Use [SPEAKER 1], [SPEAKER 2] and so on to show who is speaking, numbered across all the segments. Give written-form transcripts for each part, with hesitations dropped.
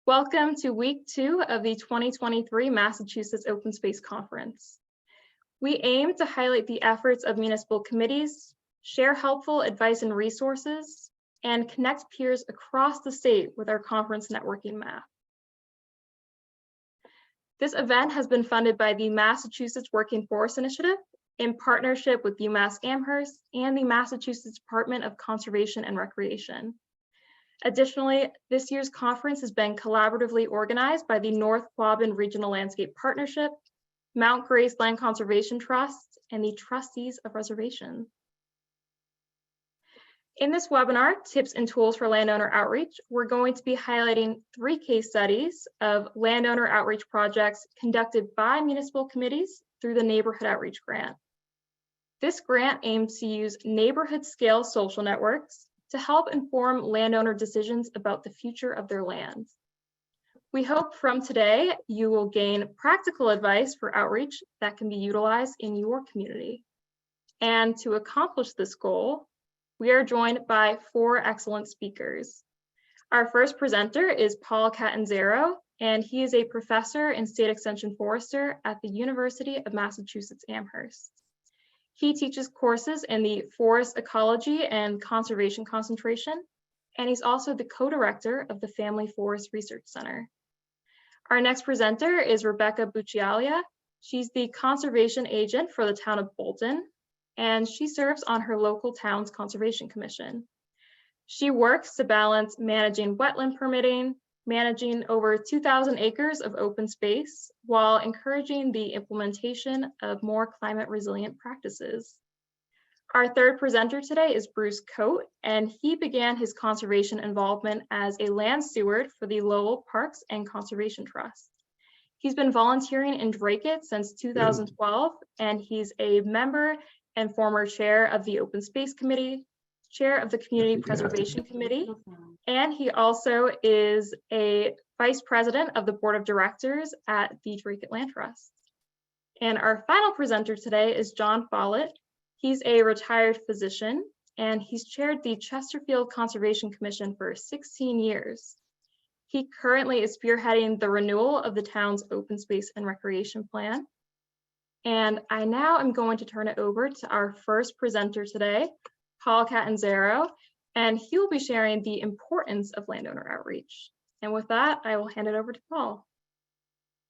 [SPEAKER 1] Welcome to week 2 of the 2023 Massachusetts Open Space Conference. We aim to highlight the efforts of municipal committees, share helpful advice and resources, and connect peers across the state with our conference networking map. This event has been funded by the Massachusetts Working Forest Initiative in partnership with UMass Amherst and the Massachusetts Department of Conservation and Recreation. Additionally, this year's conference has been collaboratively organized by the North Quabbin Regional Landscape Partnership, Mount Grace Land Conservation Trust, and the Trustees of Reservations. In this webinar, Tips and Tools for Landowner Outreach, we're going to be highlighting 3 case studies of landowner outreach projects conducted by municipal committees through the Neighborhood Outreach Grant. This grant aims to use neighborhood-scale social networks to help inform landowner decisions about the future of their lands. We hope from today you will gain practical advice for outreach that can be utilized in your community. And to accomplish this goal, we are joined by 4 excellent speakers. Our first presenter is Paul Catanzaro, and he is a professor and state extension forester at the University of Massachusetts Amherst. He teaches courses in the Forest Ecology and Conservation concentration, and he's also the co-director of the Family Forest Research Center. Our next presenter is Rebecca Bucciaglia. She's the conservation agent for the town of Bolton, and she serves on her local town's conservation commission. She works to balance managing wetland permitting, managing over 2,000 acres of open space, while encouraging the implementation of more climate resilient practices. Our third presenter today is Bruce Cote, and he began his conservation involvement as a land steward for the Lowell Parks and Conservation Trust. He's been volunteering in Dracut since 2012, and he's a member and former chair of the Open Space Committee, chair of the Community Preservation Committee, and he also is a vice president of the board of directors at the Dracut Land Trust. And our final presenter today is John Follet. He's a retired physician, and he's chaired the Chesterfield Conservation Commission for 16 years. He currently is spearheading the renewal of the town's open space and recreation plan. And I now am going to turn it over to our first presenter today, Paul Catanzaro, and he will be sharing the importance of landowner outreach. And with that, I will hand it over to Paul.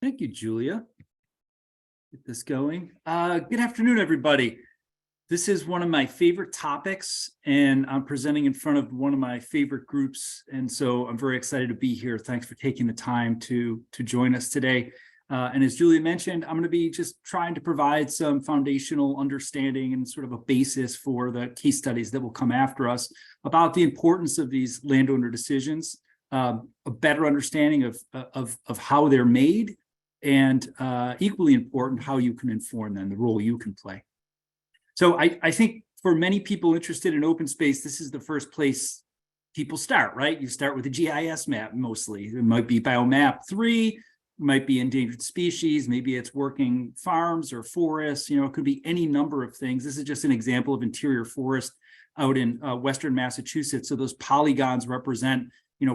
[SPEAKER 2] Thank you, Julia. Get this going. Good afternoon, everybody. This is one of my favorite topics, and I'm presenting in front of one of my favorite groups. And so I'm very excited to be here. Thanks for taking the time to join us today. And as Julia mentioned, I'm going to be just trying to provide some foundational understanding and sort of a basis for the case studies that will come after us about the importance of these landowner decisions, a better understanding of how they're made, and equally important, how you can inform them, the role you can play. So I think for many people interested in open space, this is the first place people start, right? You start with a GIS map mostly. It might be Biomap 3, might be endangered species, maybe it's working farms or forests, it could be any number of things. This is just an example of interior forest out in Western Massachusetts. So those polygons represent,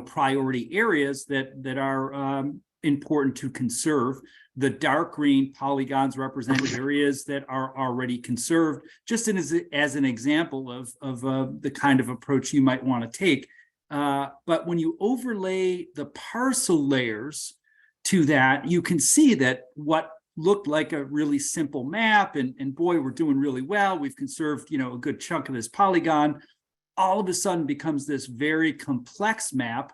[SPEAKER 2] priority areas that are important to conserve. The dark green polygons represent areas that are already conserved, just as an example of the kind of approach you might want to take. But when you overlay the parcel layers to that, you can see that what looked like a really simple map, and boy, we're doing really well. We've conserved, a good chunk of this polygon. All of a sudden becomes this very complex map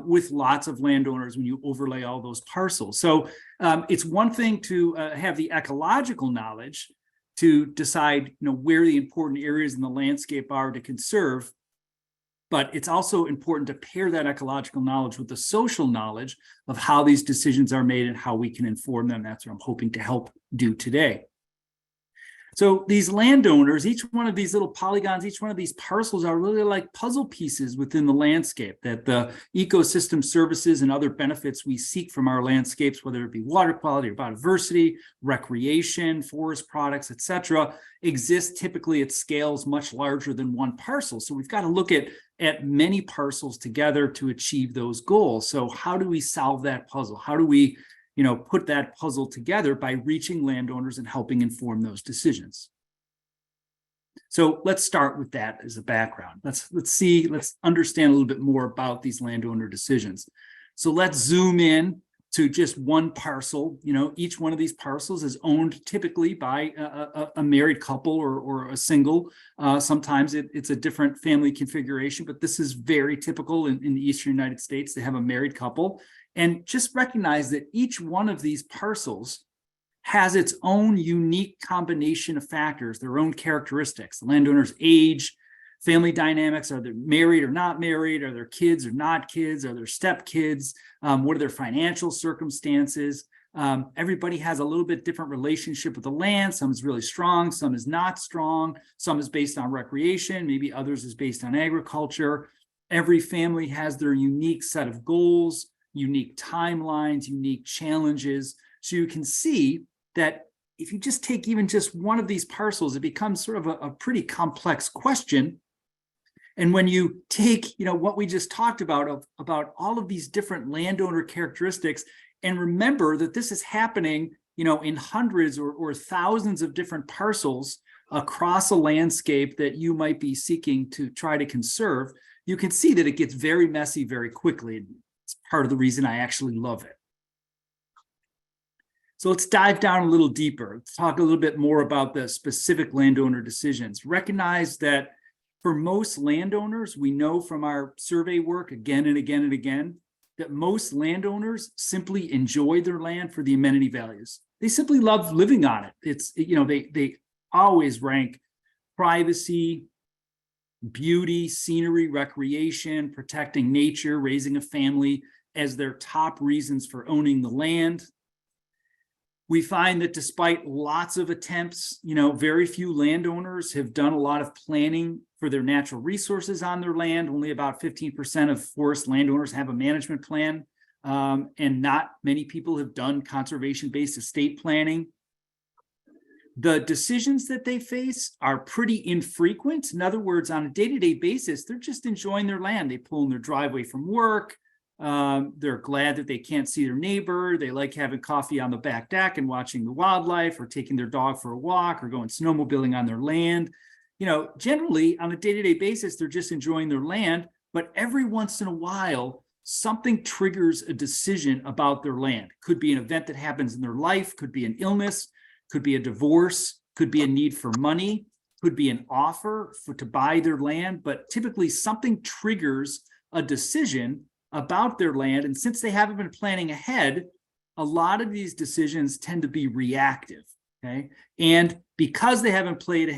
[SPEAKER 2] with lots of landowners when you overlay all those parcels. So it's one thing to have the ecological knowledge to decide, where the important areas in the landscape are to conserve. But it's also important to pair that ecological knowledge with the social knowledge of how these decisions are made and how we can inform them. That's what I'm hoping to help do today. So these landowners, each one of these little polygons, each one of these parcels are really like puzzle pieces within the landscape that the ecosystem services and other benefits we seek from our landscapes, whether it be water quality or biodiversity, recreation, forest products, etc., exist typically at scales much larger than one parcel. So we've got to look at many parcels together to achieve those goals. So how do we solve that puzzle? How do we put that puzzle together by reaching landowners and helping inform those decisions? So let's start with that as a background. Let's understand a little bit more about these landowner decisions. So let's zoom in to just one parcel. Each one of these parcels is owned typically by a married couple or a single. Sometimes it's a different family configuration, but this is very typical in the Eastern United States. They have a married couple. And just recognize that each one of these parcels has its own unique combination of factors, their own characteristics. The landowner's age, family dynamics, are they married or not married? Are there kids or not kids? Are there stepkids? What are their financial circumstances? Everybody has a little bit different relationship with the land. Some is really strong, some is not strong. Some is based on recreation, maybe others is based on agriculture. Every family has their unique set of goals, unique timelines, unique challenges. So you can see that if you just take even just one of these parcels, it becomes sort of a pretty complex question. And when you take, what we just talked about all of these different landowner characteristics, and remember that this is happening, in hundreds or thousands of different parcels across a landscape that you might be seeking to try to conserve, you can see that it gets very messy very quickly. It's part of the reason I actually love it. So let's dive down a little deeper. Let's talk a little bit more about the specific landowner decisions. Recognize that for most landowners, we know from our survey work again and again and again, that most landowners simply enjoy their land for the amenity values. They simply love living on it. It's, they always rank privacy, beauty, scenery, recreation, protecting nature, raising a family as their top reasons for owning the land. We find that despite lots of attempts, very few landowners have done a lot of planning for their natural resources on their land. Only about 15% of forest landowners have a management plan, and not many people have done conservation-based estate planning. The decisions that they face are pretty infrequent. In other words, on a day-to-day basis, they're just enjoying their land. They pull in their driveway from work. They're glad that they can't see their neighbor. They like having coffee on the back deck and watching the wildlife, or taking their dog for a walk, or going snowmobiling on their land. Generally on a day-to-day basis, they're just enjoying their land, but every once in a while, something triggers a decision about their land. Could be an event that happens in their life, could be an illness, could be a divorce, could be a need for money, could be an offer to buy their land, but typically something triggers a decision about their land. And since they haven't been planning ahead, a lot of these decisions tend to be reactive, okay? And because they haven't planned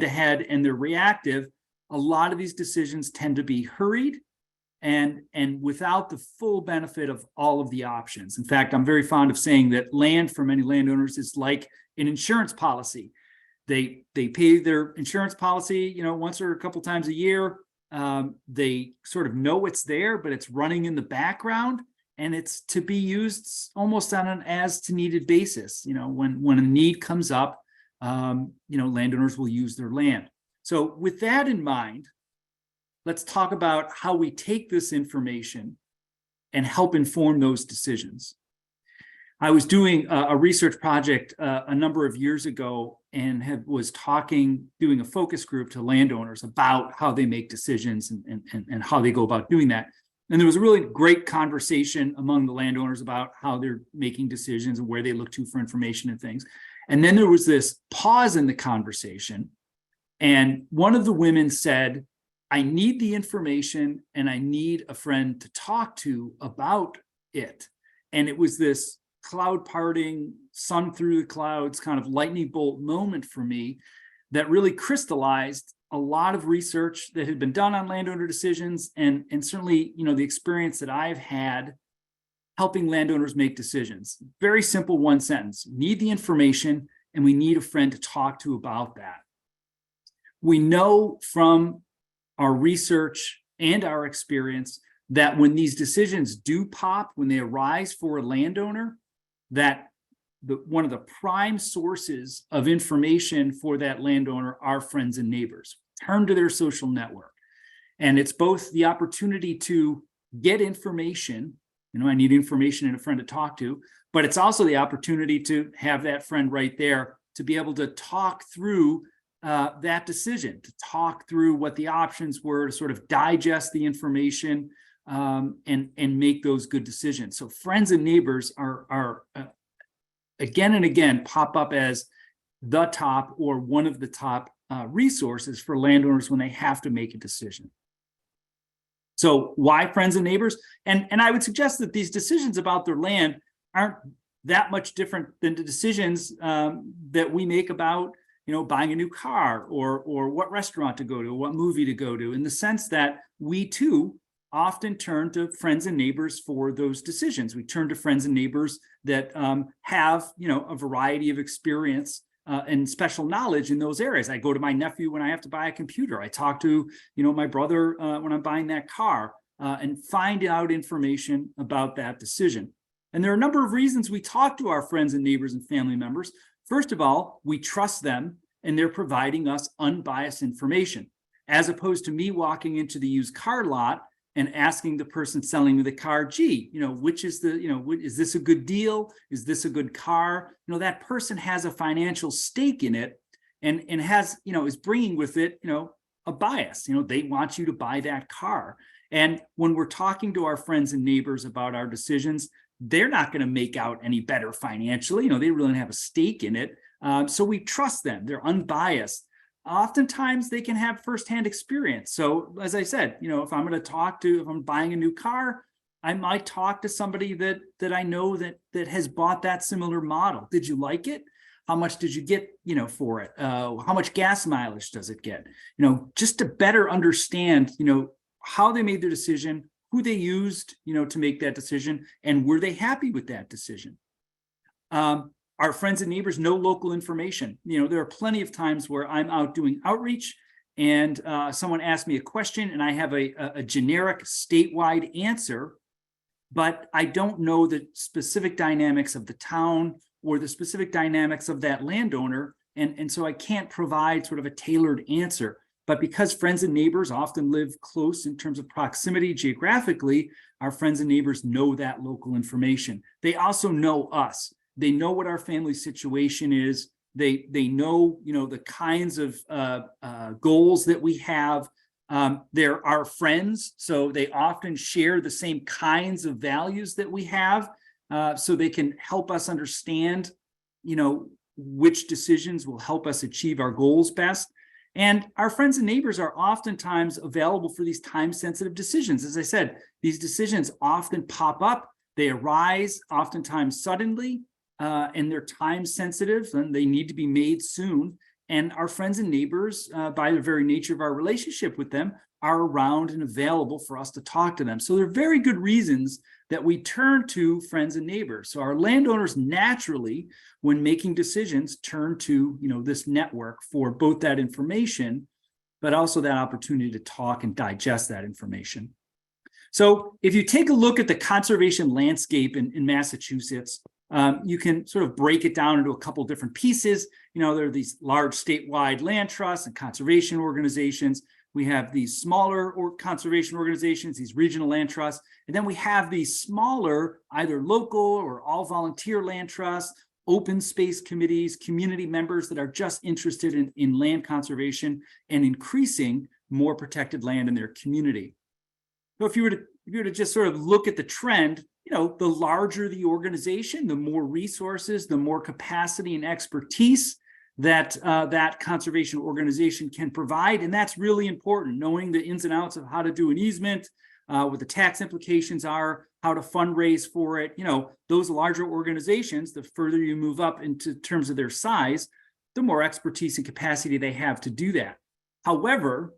[SPEAKER 2] ahead and they're reactive, a lot of these decisions tend to be hurried and without the full benefit of all of the options. In fact, I'm very fond of saying that land for many landowners is like an insurance policy. They pay their insurance policy, once or a couple times a year. They sort of know it's there, but it's running in the background, and it's to be used almost on an as to needed basis. When a need comes up, landowners will use their land. So with that in mind, let's talk about how we take this information and help inform those decisions. I was doing a research project a number of years ago and was doing a focus group to landowners about how they make decisions and how they go about doing that. And there was a really great conversation among the landowners about how they're making decisions and where they look to for information and things. And then there was this pause in the conversation. And one of the women said, I need the information and I need a friend to talk to about it. And it was this cloud parting, sun through the clouds kind of lightning bolt moment for me that really crystallized a lot of research that had been done on landowner decisions, and certainly, the experience that I've had helping landowners make decisions. Very simple one sentence: need the information and we need a friend to talk to about that. We know from our research and our experience that when these decisions do pop, when they arise for a landowner, that one of the prime sources of information for that landowner are friends and neighbors. Turn to their social network. And it's both the opportunity to get information, I need information and a friend to talk to, but it's also the opportunity to have that friend right there to be able to talk through that decision, to talk through what the options were, to sort of digest the information and make those good decisions. So friends and neighbors are again and again pop up as the top or one of the top resources for landowners when they have to make a decision. So why friends and neighbors? And I would suggest that these decisions about their land aren't that much different than the decisions that we make about, buying a new car or what restaurant to go to, what movie to go to, in the sense that we too often turn to friends and neighbors for those decisions. We turn to friends and neighbors that have, a variety of experience and special knowledge in those areas. I go to my nephew when I have to buy a computer. I talk to, my brother when I'm buying that car and find out information about that decision. And there are a number of reasons we talk to our friends and neighbors and family members. First of all, we trust them and they're providing us unbiased information, as opposed to me walking into the used car lot and asking the person selling me the car, gee, which is is this a good deal? Is this a good car? That person has a financial stake in it and has, is bringing with it, a bias. They want you to buy that car. And when we're talking to our friends and neighbors about our decisions, they're not going to make out any better financially. They really don't have a stake in it. So we trust them. They're unbiased. Oftentimes they can have firsthand experience. So as I said, if I'm buying a new car, I might talk to somebody that I know that has bought that similar model. Did you like it? How much did you get, for it? How much gas mileage does it get? Just to better understand, how they made their decision, who they used, to make that decision, and were they happy with that decision? Our friends and neighbors know local information. There are plenty of times where I'm out doing outreach and someone asks me a question and I have a generic statewide answer, but I don't know the specific dynamics of the town or the specific dynamics of that landowner. And so I can't provide sort of a tailored answer. But because friends and neighbors often live close in terms of proximity geographically, our friends and neighbors know that local information. They also know us. They know what our family situation is. They know, the kinds of goals that we have. They're our friends, so they often share the same kinds of values that we have, so they can help us understand, which decisions will help us achieve our goals best. And our friends and neighbors are oftentimes available for these time-sensitive decisions. As I said, these decisions often pop up. They arise oftentimes suddenly, and they're time-sensitive, and they need to be made soon. And our friends and neighbors, by the very nature of our relationship with them, are around and available for us to talk to them. So there are very good reasons that we turn to friends and neighbors. So our landowners naturally, when making decisions, turn to this network for both that information, but also that opportunity to talk and digest that information. So if you take a look at the conservation landscape in Massachusetts, you can sort of break it down into a couple different pieces. There are these large statewide land trusts and conservation organizations. We have these smaller conservation organizations, these regional land trusts, and then we have these smaller, either local or all volunteer land trusts, open space committees, community members that are just interested in land conservation and increasing more protected land in their community. So if you were to just sort of look at the trend, the larger the organization, the more resources, the more capacity and expertise that that conservation organization can provide. And that's really important, knowing the ins and outs of how to do an easement, what the tax implications are, how to fundraise for it. Those larger organizations, the further you move up into terms of their size, the more expertise and capacity they have to do that. However,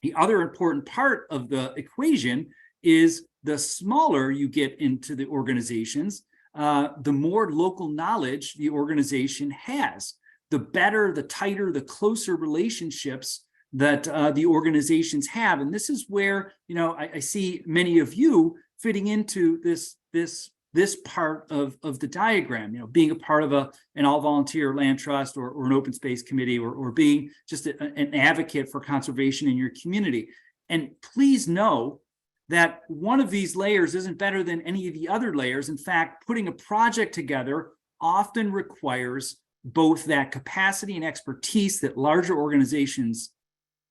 [SPEAKER 2] the other important part of the equation is the smaller you get into the organizations, the more local knowledge the organization has. The better, the tighter, the closer relationships that the organizations have. And this is where, I see many of you fitting into this part of the diagram, being a part of an all-volunteer land trust or an open space committee, or being just an advocate for conservation in your community. And please know that one of these layers isn't better than any of the other layers. In fact, putting a project together often requires both that capacity and expertise that larger organizations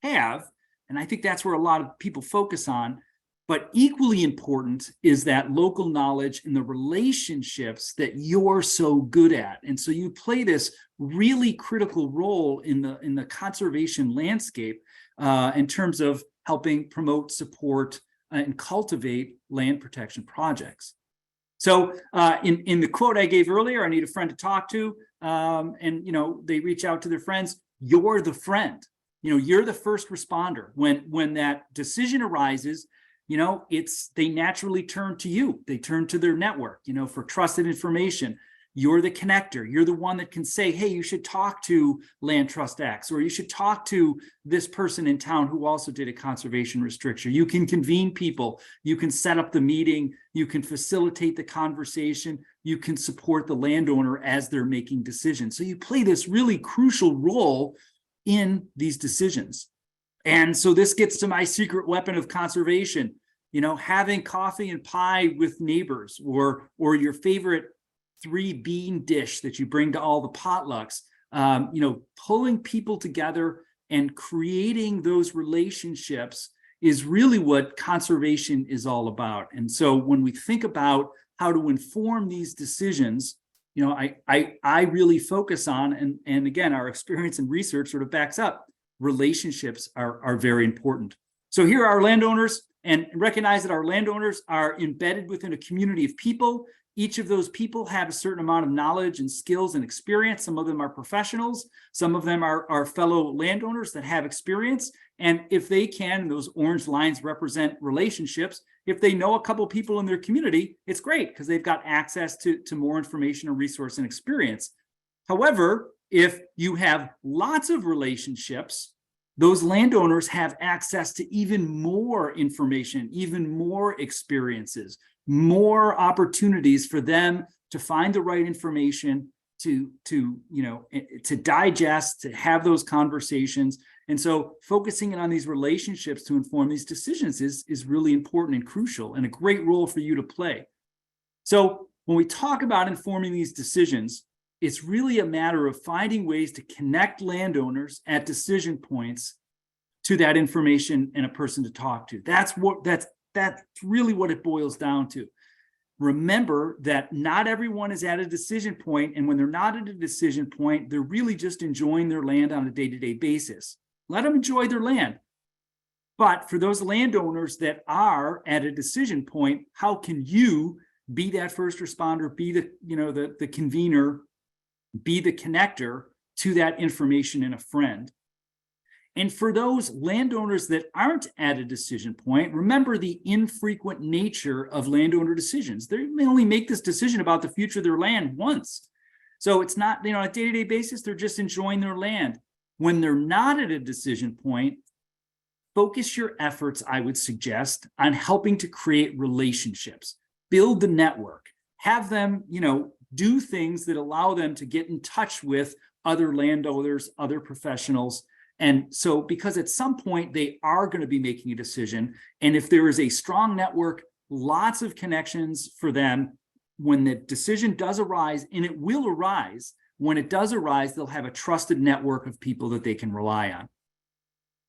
[SPEAKER 2] have. And I think that's where a lot of people focus on. But equally important is that local knowledge and the relationships that you're so good at. And so you play this really critical role in the conservation landscape in terms of helping promote, support, and cultivate land protection projects. So in the quote I gave earlier, I need a friend to talk to, and they reach out to their friends. You're the friend. You're the first responder. When that decision arises, they naturally turn to you. They turn to their network, for trusted information. You're the connector. You're the one that can say, hey, you should talk to Land Trust X, or you should talk to this person in town who also did a conservation restriction. You can convene people. You can set up the meeting. You can facilitate the conversation. You can support the landowner as they're making decisions. So you play this really crucial role in these decisions. And so this gets to my secret weapon of conservation, having coffee and pie with neighbors, or your favorite 3-bean dish that you bring to all the potlucks, pulling people together and creating those relationships is really what conservation is all about. And so when we think about how to inform these decisions, I really focus on, and again, our experience and research sort of backs up, relationships are very important. So here are our landowners, and recognize that our landowners are embedded within a community of people. Each of those people have a certain amount of knowledge and skills and experience. Some of them are professionals. Some of them are fellow landowners that have experience. And if they can, those orange lines represent relationships. If they know a couple people in their community, it's great because they've got access to more information and resource and experience. However, if you have lots of relationships, those landowners have access to even more information, even more experiences, more opportunities for them to find the right information, to digest, to have those conversations. And so focusing on these relationships to inform these decisions is really important and crucial, and a great role for you to play. So when we talk about informing these decisions, it's really a matter of finding ways to connect landowners at decision points to that information and a person to talk to. That's really what it boils down to. Remember that not everyone is at a decision point, and when they're not at a decision point, they're really just enjoying their land on a day-to-day basis. Let them enjoy their land. But for those landowners that are at a decision point, how can you be that first responder, be the convener, be the connector to that information and a friend? And for those landowners that aren't at a decision point, remember the infrequent nature of landowner decisions. They may only make this decision about the future of their land once. So it's not, on a day-to-day basis, they're just enjoying their land. When they're not at a decision point, focus your efforts, I would suggest, on helping to create relationships, build the network, have them, do things that allow them to get in touch with other landowners, other professionals. And so, because at some point they are going to be making a decision, and if there is a strong network, lots of connections for them, when the decision does arise, and it will arise, when it does arise, they'll have a trusted network of people that they can rely on.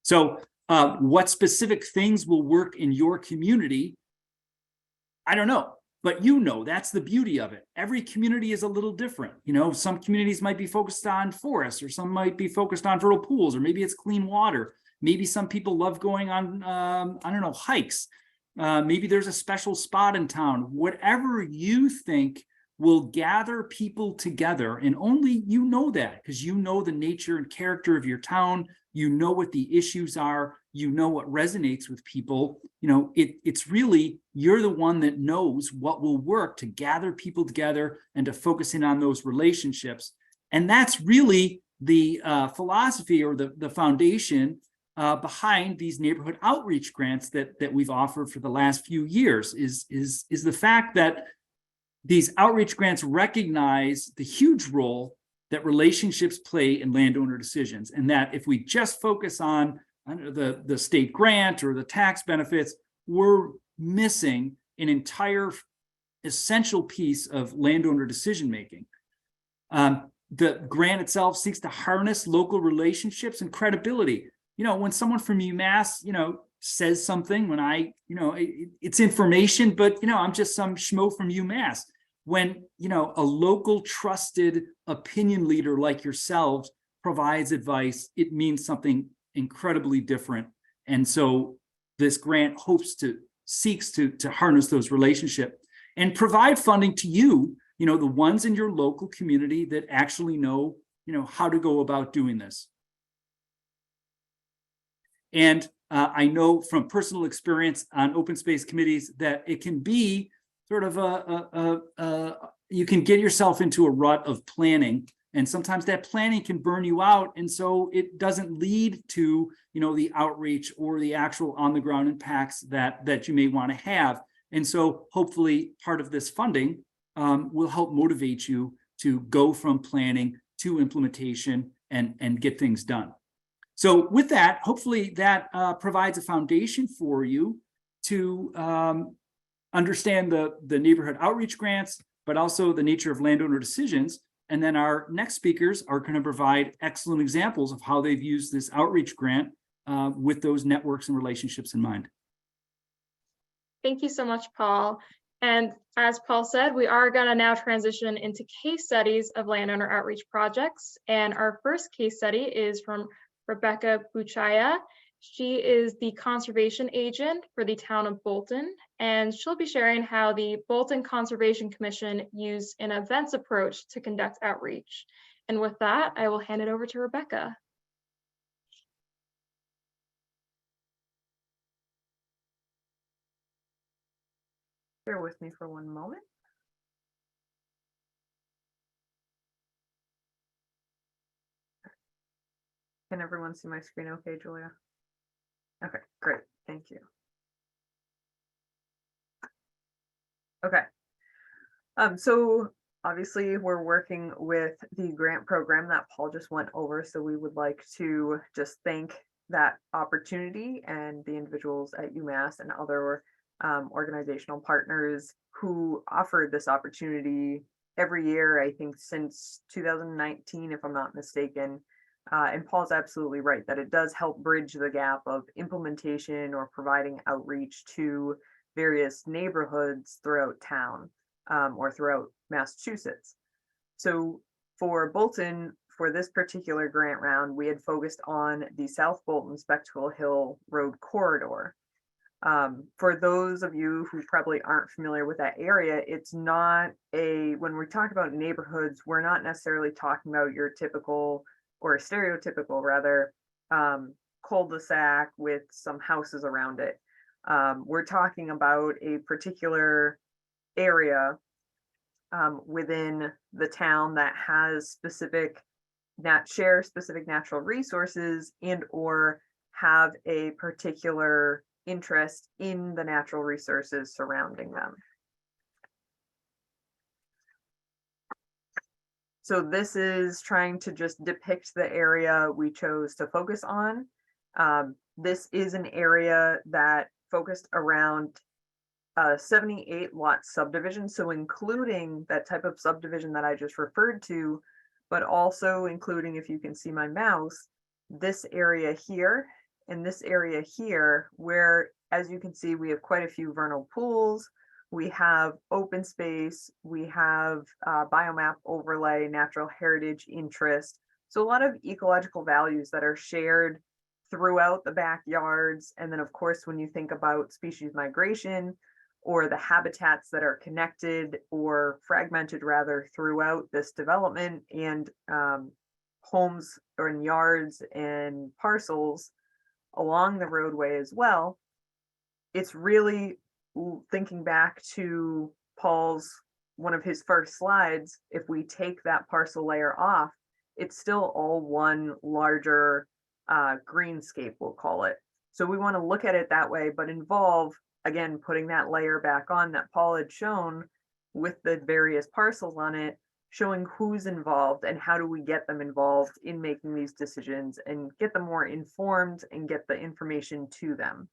[SPEAKER 2] So what specific things will work in your community? I don't know. But that's the beauty of it. Every community is a little different. Some communities might be focused on forests, or some might be focused on vernal pools, or maybe it's clean water. Maybe some people love going on, hikes. Maybe there's a special spot in town. Whatever you think will gather people together, and only you know that because you know the nature and character of your town, you know what the issues are, you know what resonates with people. It's really, you're the one that knows what will work to gather people together and to focus in on those relationships. And that's really the philosophy or the foundation behind these neighborhood outreach grants that we've offered for the last few years is the fact that these outreach grants recognize the huge role that relationships play in landowner decisions, and that if we just focus on the state grant or the tax benefits, we're missing an entire essential piece of landowner decision making. The grant itself seeks to harness local relationships and credibility. When someone from UMass, says something, when it's information, but I'm just some schmo from UMass. When a local trusted opinion leader like yourselves provides advice, it means something incredibly different. And so this grant seeks to harness those relationships and provide funding to you, the ones in your local community that actually know, how to go about doing this. And I know from personal experience on open space committees that it can be sort of you can get yourself into a rut of planning, and sometimes that planning can burn you out, and so it doesn't lead to the outreach or the actual on the ground impacts that you may want to have. And so hopefully part of this funding will help motivate you to go from planning to implementation and get things done. So with that, hopefully that provides a foundation for you to understand the neighborhood outreach grants, but also the nature of landowner decisions. And then our next speakers are going to provide excellent examples of how they've used this outreach grant with those networks and relationships in mind.
[SPEAKER 1] Thank you so much, Paul. And as Paul said, we are going to now transition into case studies of landowner outreach projects. And our first case study is from Rebecca Bucciaglia. She is the conservation agent for the town of Bolton, and she'll be sharing how the Bolton Conservation Commission used an events approach to conduct outreach. And with that, I will hand it over to Rebecca.
[SPEAKER 3] Bear with me for one moment. Can everyone see my screen okay, Julia? Okay, great, thank you. Okay, so obviously we're working with the grant program that Paul just went over, so we would like to just thank that opportunity and the individuals at UMass and other organizational partners who offered this opportunity every year, I think since 2019, if I'm not mistaken. And Paul's absolutely right that it does help bridge the gap of implementation or providing outreach to various neighborhoods throughout town or throughout Massachusetts. So for Bolton, for this particular grant round, we had focused on the South Bolton Spectacle Hill Road corridor. For those of you who probably aren't familiar with that area, it's not when we talk about neighborhoods, we're not necessarily talking about your typical or stereotypical rather cul-de-sac with some houses around it. We're talking about a particular area within the town that has specific natural resources and or have a particular interest in the natural resources surrounding them. So this is trying to just depict the area we chose to focus on. This is an area that focused around 78 lot subdivision, so including that type of subdivision that I just referred to, but also including, if you can see my mouse, this area here and this area here, where, as you can see, we have quite a few vernal pools, we have open space, we have biomap overlay, natural heritage interest. So a lot of ecological values that are shared throughout the backyards. And then of course, when you think about species migration or the habitats that are connected or fragmented rather throughout this development, and homes or in yards and parcels along the roadway as well. It's really thinking back to Paul's, one of his first slides. If we take that parcel layer off, it's still all one larger greenscape, we'll call it. So we want to look at it that way, but involve, again, putting that layer back on that Paul had shown with the various parcels on it, showing who's involved and how do we get them involved in making these decisions and get them more informed and get the information to them.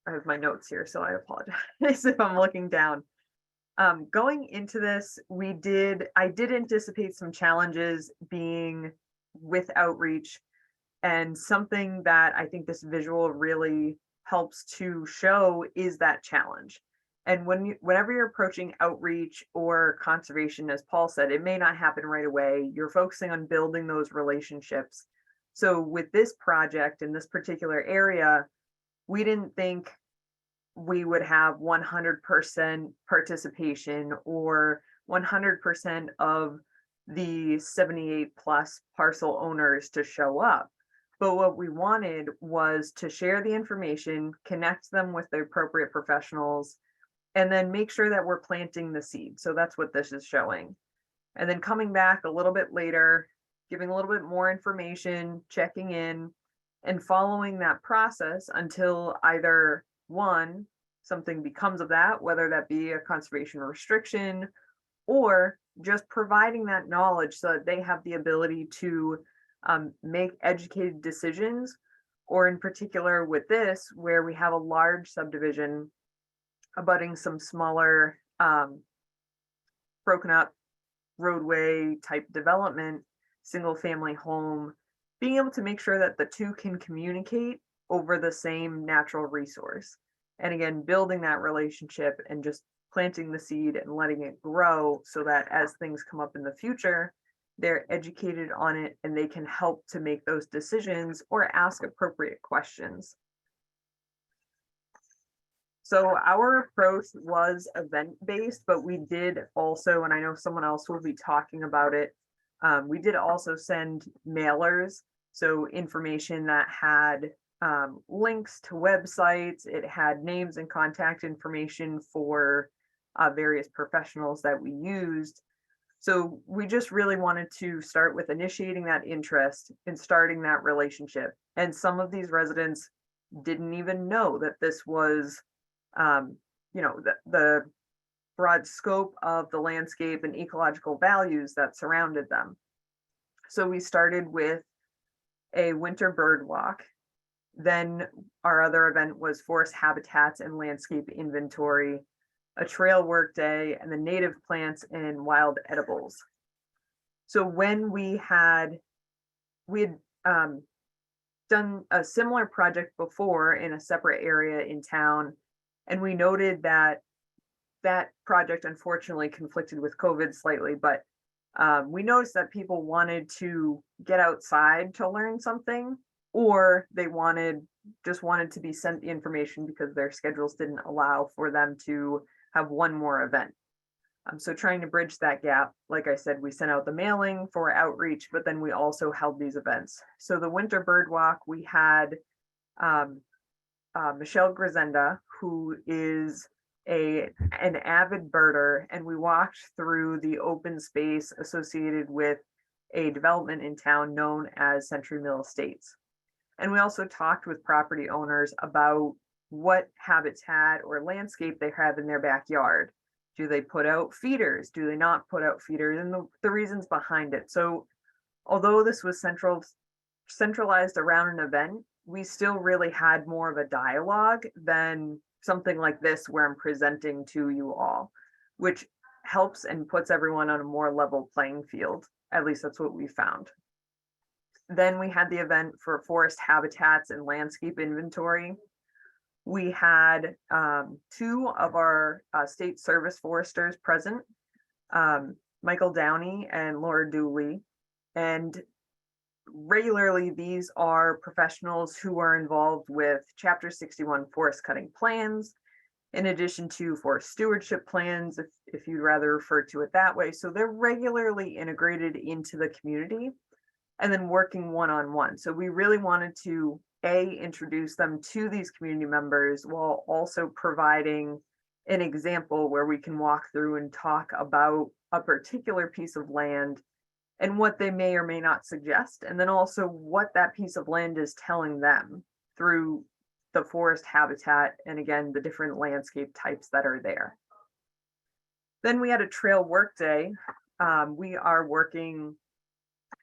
[SPEAKER 3] I have my notes here, so I apologize if I'm looking down. Going into this, I did anticipate some challenges being with outreach, and something that I think this visual really helps to show is that challenge. And whenever you're approaching outreach or conservation, as Paul said, it may not happen right away. You're focusing on building those relationships. So with this project in this particular area, we didn't think we would have 100% participation or 100% of the 78 plus parcel owners to show up. But what we wanted was to share the information, connect them with the appropriate professionals, and then make sure that we're planting the seed. So that's what this is showing. And then coming back a little bit later, giving a little bit more information, checking in, and following that process until either one, something becomes of that, whether that be a conservation restriction, or just providing that knowledge so that they have the ability to make educated decisions, or in particular with this, where we have a large subdivision abutting some smaller broken up roadway type development, single family home, being able to make sure that the two can communicate over the same natural resource. And again, building that relationship and just planting the seed and letting it grow so that as things come up in the future, they're educated on it and they can help to make those decisions or ask appropriate questions. So our approach was event-based, but we did also, and I know someone else will be talking about it, we did also send mailers, so information that had links to websites, it had names and contact information for various professionals that we used. So we just really wanted to start with initiating that interest and starting that relationship. And some of these residents didn't even know that this was the broad scope of the landscape and ecological values that surrounded them. So we started with a winter bird walk. Then our other event was forest habitats and landscape inventory, a trail work day, and the native plants and wild edibles. So when we had done a similar project before in a separate area in town, and we noted that that project unfortunately conflicted with COVID slightly, but we noticed that people wanted to get outside to learn something, or they just wanted to be sent the information because their schedules didn't allow for them to have one more event. So trying to bridge that gap, like I said, we sent out the mailing for outreach, but then we also held these events. So the winter bird walk, we had Michelle Grisenda, who is an avid birder, and we walked through the open space associated with a development in town known as Century Mill Estates. And we also talked with property owners about what habitat or landscape they have in their backyard. Do they put out feeders? Do they not put out feeders? And the reasons behind it. So although this was centralized around an event, we still really had more of a dialogue than something like this where I'm presenting to you all, which helps and puts everyone on a more level playing field. At least that's what we found. Then we had the event for forest habitats and landscape inventory. We had two of our state service foresters present, Michael Downey and Laura Dooley. And regularly, these are professionals who are involved with Chapter 61 forest cutting plans, in addition to forest stewardship plans, if you'd rather refer to it that way. So they're regularly integrated into the community and then working one-on-one. So we really wanted to, introduce them to these community members while also providing an example where we can walk through and talk about a particular piece of land and what they may or may not suggest, and then also what that piece of land is telling them through the forest habitat and, again, the different landscape types that are there. Then we had a trail work day. We are working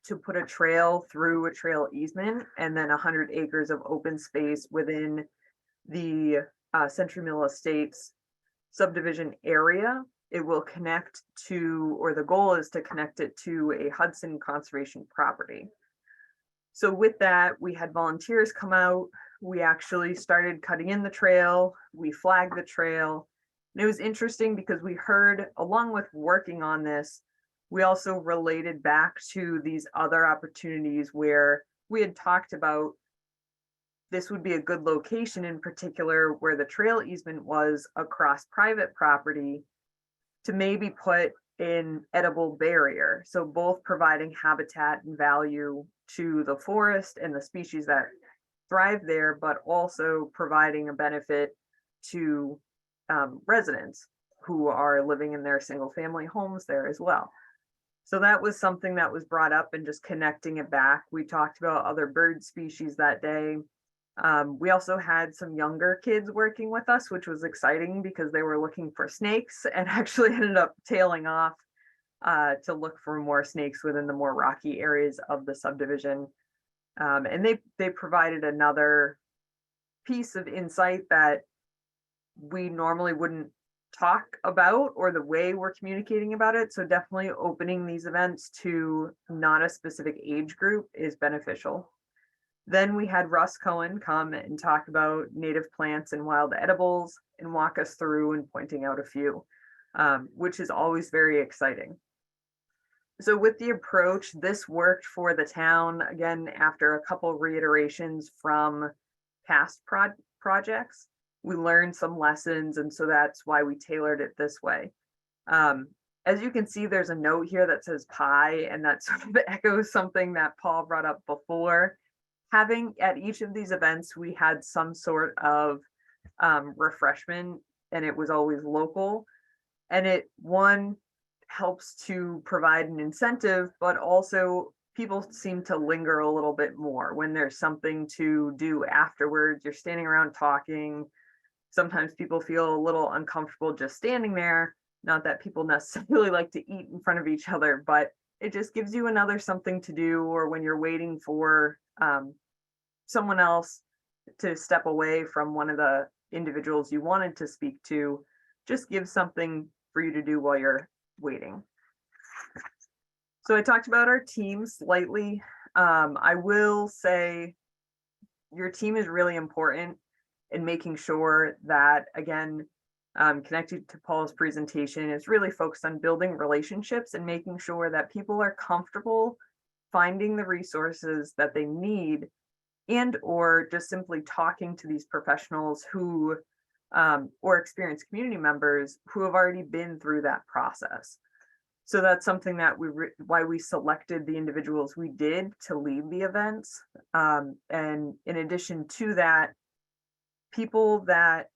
[SPEAKER 3] to put a trail through a trail easement and then 100 acres of open space within the Century Mill Estates subdivision area. It will connect to, or the goal is to connect it to, a Hudson conservation property. So with that, we had volunteers come out. We actually started cutting in the trail. We flagged the trail. And it was interesting because we heard, along with working on this, we also related back to these other opportunities where we had talked about this would be a good location, in particular where the trail easement was across private property, to maybe put an edible barrier. So both providing habitat and value to the forest and the species that thrive there, but also providing a benefit to residents who are living in their single family homes there as well. So that was something that was brought up, and just connecting it back. We talked about other bird species that day. We also had some younger kids working with us, which was exciting because they were looking for snakes and actually ended up tailing off to look for more snakes within the more rocky areas of the subdivision. And they provided another piece of insight that we normally wouldn't talk about, or the way we're communicating about it. So definitely opening these events to not a specific age group is beneficial. Then we had Russ Cohen come and talk about native plants and wild edibles and walk us through and pointing out a few, which is always very exciting. So with the approach, this worked for the town, again, after a couple reiterations from past projects. We learned some lessons, and so that's why we tailored it this way. As you can see, there's a note here that says pie, and that sort of echoes something that Paul brought up before. Having at each of these events, we had some sort of refreshment, and it was always local. And it, one, helps to provide an incentive, but also people seem to linger a little bit more when there's something to do afterwards. You're standing around talking. Sometimes people feel a little uncomfortable just standing there. Not that people necessarily like to eat in front of each other, but it just gives you another something to do, or when you're waiting for someone else to step away from one of the individuals you wanted to speak to, just gives something for you to do while you're waiting. So I talked about our team slightly. I will say your team is really important in making sure that, again, connected to Paul's presentation, is really focused on building relationships and making sure that people are comfortable finding the resources that they need, and or just simply talking to these professionals who or experienced community members who have already been through that process. So that's something that why we selected the individuals we did to lead the events. And in addition to that, the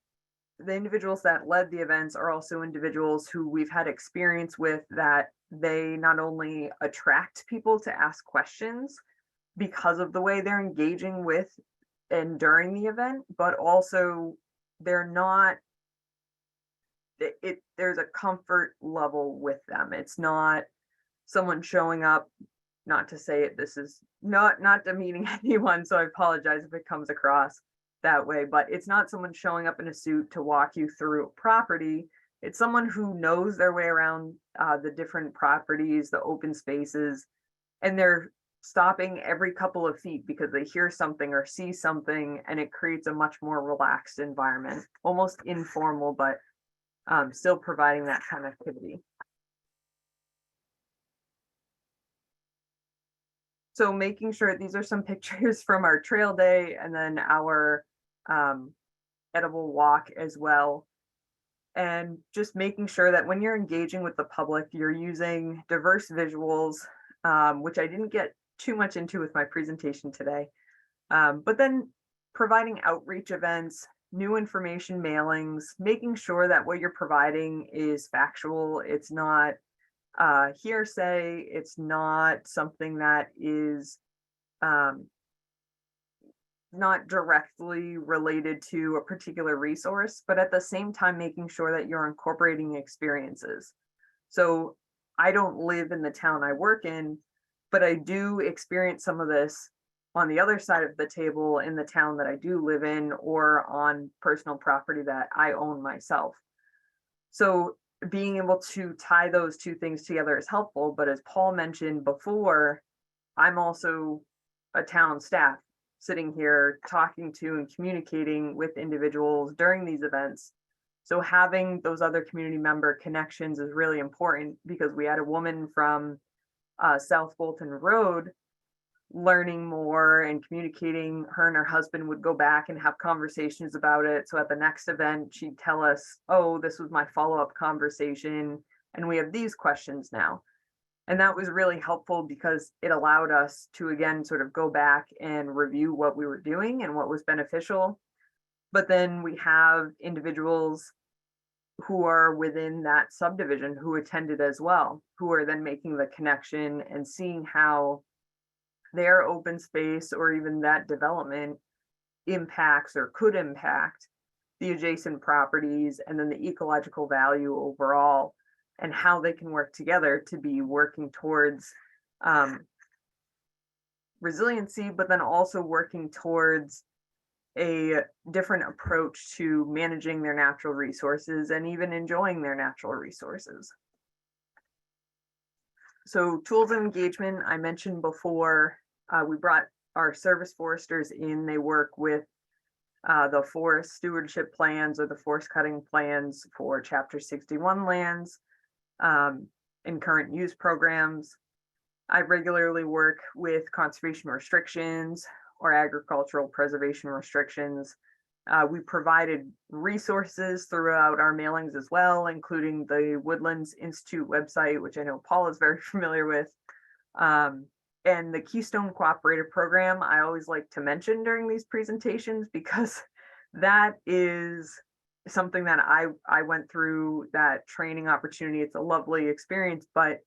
[SPEAKER 3] individuals that led the events are also individuals who we've had experience with, that they not only attract people to ask questions because of the way they're engaging with and during the event, but also they're not, there's a comfort level with them. It's not someone showing up, not to say it, this is not demeaning anyone, so I apologize if it comes across that way, but it's not someone showing up in a suit to walk you through a property. It's someone who knows their way around the different properties, the open spaces, and they're stopping every couple of feet because they hear something or see something, and it creates a much more relaxed environment, almost informal, but still providing that connectivity. So making sure, these are some pictures from our trail day and then our edible walk as well. And just making sure that when you're engaging with the public, you're using diverse visuals, which I didn't get too much into with my presentation today. But then providing outreach events, new information mailings, making sure that what you're providing is factual. It's not hearsay. It's not something that is not directly related to a particular resource, but at the same time, making sure that you're incorporating experiences. So I don't live in the town I work in, but I do experience some of this on the other side of the table in the town that I do live in, or on personal property that I own myself. So being able to tie those two things together is helpful. But as Paul mentioned before, I'm also a town staff sitting here talking to and communicating with individuals during these events. So having those other community member connections is really important, because we had a woman from South Bolton Road learning more and communicating. Her and her husband would go back and have conversations about it. So at the next event, she'd tell us, oh, this was my follow-up conversation, and we have these questions now. And that was really helpful, because it allowed us to, again, sort of go back and review what we were doing and what was beneficial. But then we have individuals who are within that subdivision who attended as well, who are then making the connection and seeing how their open space or even that development impacts or could impact the adjacent properties, and then the ecological value overall, and how they can work together to be working towards resiliency, but then also working towards a different approach to managing their natural resources and even enjoying their natural resources. So tools of engagement, I mentioned before, we brought our service foresters in. They work with the forest stewardship plans or the forest cutting plans for Chapter 61 lands in current use programs. I regularly work with conservation restrictions or agricultural preservation restrictions. We provided resources throughout our mailings as well, including the Woodlands Institute website, which I know Paul is very familiar with. And the Keystone Cooperative Program, I always like to mention during these presentations, because that is something that I went through that training opportunity. It's a lovely experience, but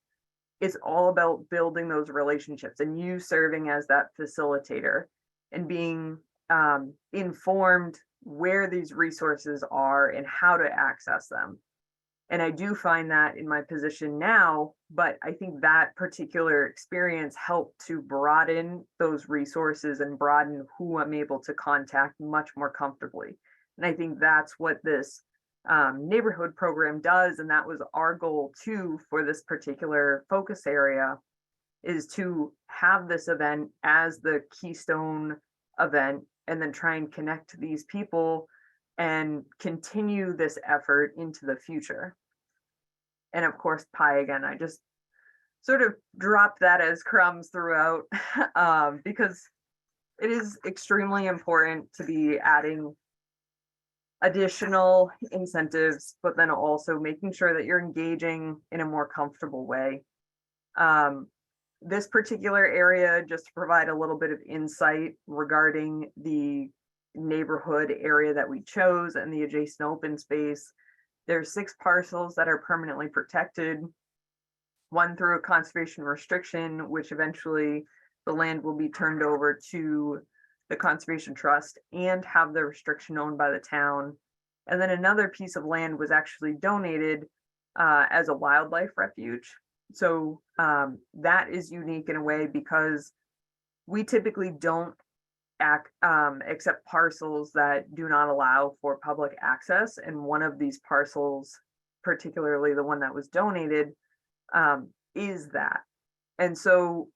[SPEAKER 3] it's all about building those relationships and you serving as that facilitator and being informed where these resources are and how to access them. And I do find that in my position now, but I think that particular experience helped to broaden those resources and broaden who I'm able to contact much more comfortably. And I think that's what this neighborhood program does. And that was our goal too for this particular focus area, is to have this event as the keystone event and then try and connect these people and continue this effort into the future. And of course, pie again, I just sort of dropped that as crumbs throughout because it is extremely important to be adding additional incentives, but then also making sure that you're engaging in a more comfortable way. This particular area, just to provide a little bit of insight regarding the neighborhood area that we chose and the adjacent open space, there's 6 parcels that are permanently protected, 1 through a conservation restriction, which eventually the land will be turned over to the Conservation Trust and have the restriction owned by the town. And then another piece of land was actually donated as a wildlife refuge. So that is unique in a way, because we typically don't accept parcels that do not allow for public access. And one of these parcels, particularly the one that was donated, is that. And so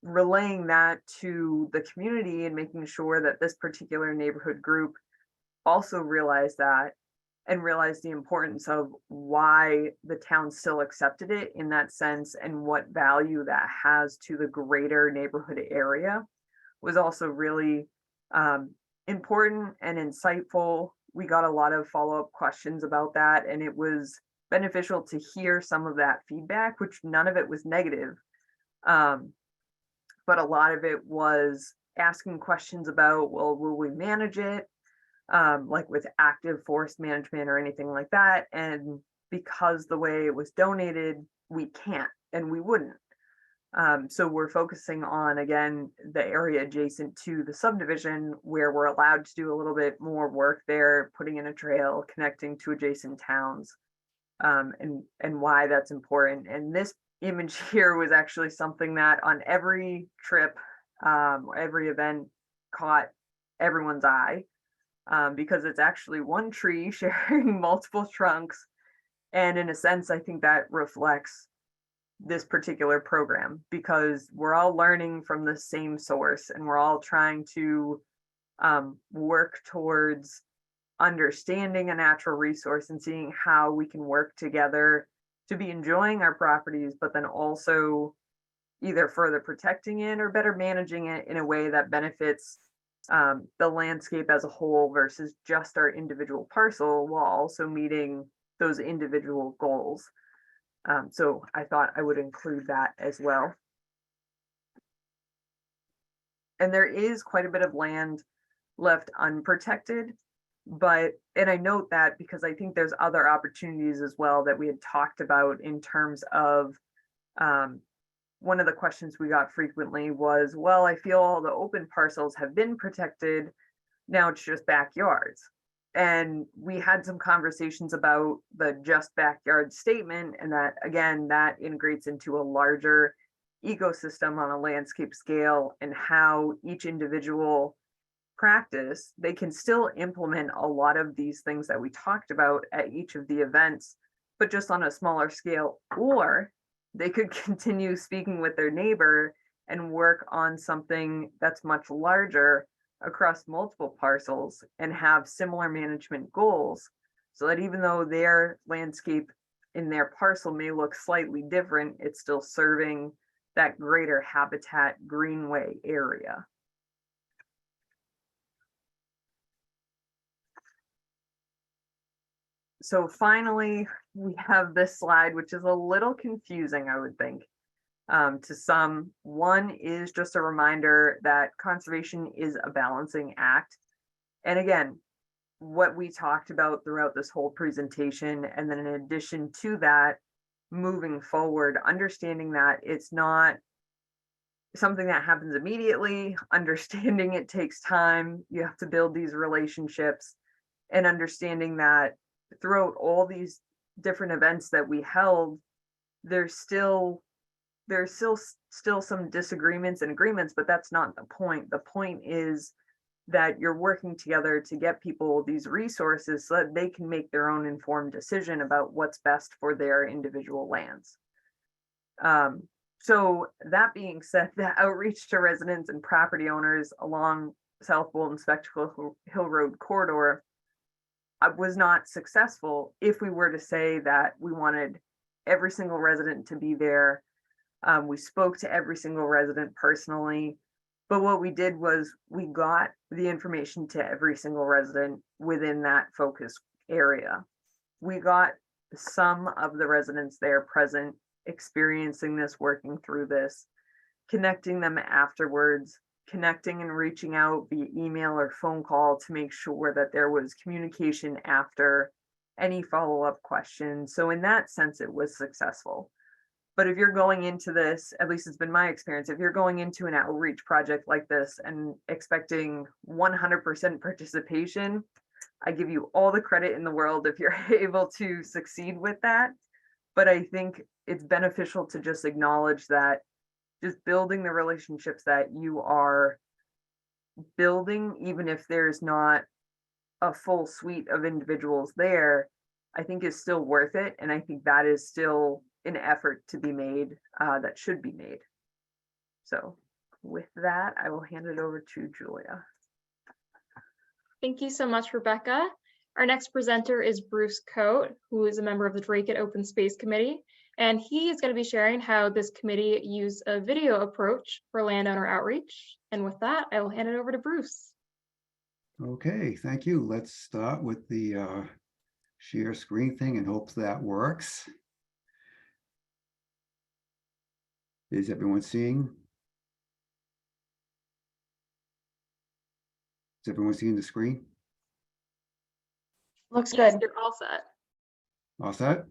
[SPEAKER 3] relaying that to the community and making sure that this particular neighborhood group also realized that, and realized the importance of why the town still accepted it in that sense and what value that has to the greater neighborhood area was also really important and insightful. We got a lot of follow-up questions about that, and it was beneficial to hear some of that feedback, which none of it was negative. But a lot of it was asking questions about, well, will we manage it? Like with active forest management or anything like that. And because the way it was donated, we can't and we wouldn't. So we're focusing on, again, the area adjacent to the subdivision where we're allowed to do a little bit more work there, putting in a trail, connecting to adjacent towns, and why that's important. And this image here was actually something that on every trip, every event caught everyone's eye. Because it's actually one tree sharing multiple trunks. And in a sense, I think that reflects this particular program because we're all learning from the same source and we're all trying to work towards understanding a natural resource and seeing how we can work together to be enjoying our properties, but then also either further protecting it or better managing it in a way that benefits the landscape as a whole versus just our individual parcel while also meeting those individual goals. So I thought I would include that as well. And there is quite a bit of land left unprotected, and I note that because I think there's other opportunities as well that we had talked about in terms of one of the questions we got frequently was, well, I feel all the open parcels have been protected. Now it's just backyards. And we had some conversations about the just backyard statement and that, again, that integrates into a larger ecosystem on a landscape scale and how each individual practice, they can still implement a lot of these things that we talked about at each of the events, but just on a smaller scale, or they could continue speaking with their neighbor and work on something that's much larger across multiple parcels and have similar management goals so that even though their landscape in their parcel may look slightly different, it's still serving that greater habitat greenway area. So finally, we have this slide, which is a little confusing, I would think, to some. One is just a reminder that conservation is a balancing act. And again, what we talked about throughout this whole presentation, and then in addition to that, moving forward, understanding that it's not something that happens immediately, understanding it takes time, you have to build these relationships, and understanding that throughout all these different events that we held, there's still some disagreements and agreements, but that's not the point. The point is that you're working together to get people these resources so that they can make their own informed decision about what's best for their individual lands. So that being said, the outreach to residents and property owners along South Bolton Spectacle Hill Road corridor was not successful if we were to say that we wanted every single resident to be there. We spoke to every single resident personally, but what we did was we got the information to every single resident within that focus area. We got some of the residents there present, experiencing this, working through this, connecting them afterwards, connecting and reaching out via email or phone call to make sure that there was communication after any follow-up questions. So in that sense, it was successful. But if you're going into this, at least it's been my experience, if you're going into an outreach project like this and expecting 100% participation, I give you all the credit in the world if you're able to succeed with that. But I think it's beneficial to just acknowledge that just building the relationships that you are building, even if there's not a full suite of individuals there, I think is still worth it. And I think that is still an effort to be made, that should be made. So with that, I will hand it over to Julia.
[SPEAKER 1] Thank you so much, Rebecca. Our next presenter is Bruce Cote, who is a member of the Dracut Open Space Committee, and he is going to be sharing how this committee used a video approach for landowner outreach. And with that, I will hand it over to Bruce.
[SPEAKER 4] Okay, thank you. Let's start with the share screen thing and hope that works. Is everyone seeing? Is everyone seeing the screen?
[SPEAKER 1] Looks good. You're all set.
[SPEAKER 4] All set?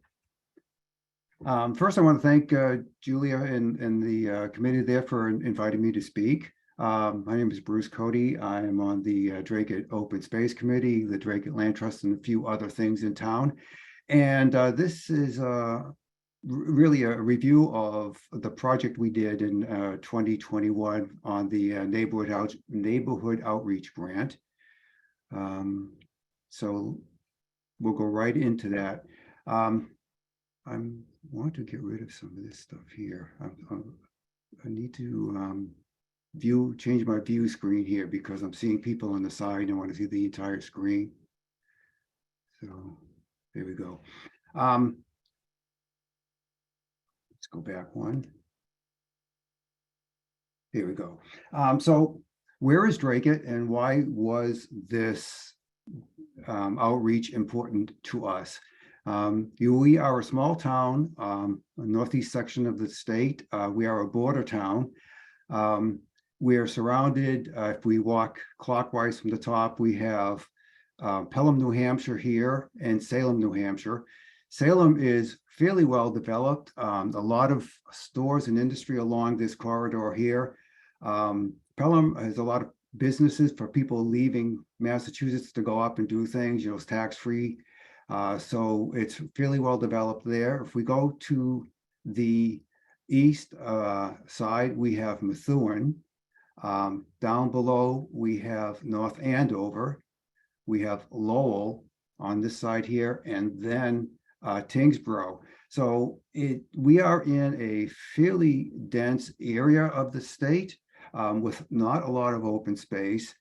[SPEAKER 4] First, I want to thank Julia and the committee there for inviting me to speak. My name is Bruce Cote. I am on the Dracut Open Space Committee, the Dracut Land Trust, and a few other things in town. And this is really a review of the project we did in 2021 on the neighborhood outreach grant. So we'll go right into that. I want to get rid of some of this stuff here. I need to change my view screen here because I'm seeing people on the side and I want to see the entire screen. So there we go. Let's go back one. Here we go. So where is Dracut and why was this outreach important to us? We are a small town, northeast section of the state. We are a border town. We are surrounded, if we walk clockwise from the top, we have Pelham, New Hampshire here and Salem, New Hampshire. Salem is fairly well developed. A lot of stores and industry along this corridor here. Pelham has a lot of businesses for people leaving Massachusetts to go up and do things, it's tax-free. So it's fairly well developed there. If we go to the east side, we have Methuen. Down below, we have North Andover. We have Lowell on this side here, and then Tingsboro. So we are in a fairly dense area of the state with not a lot of open space,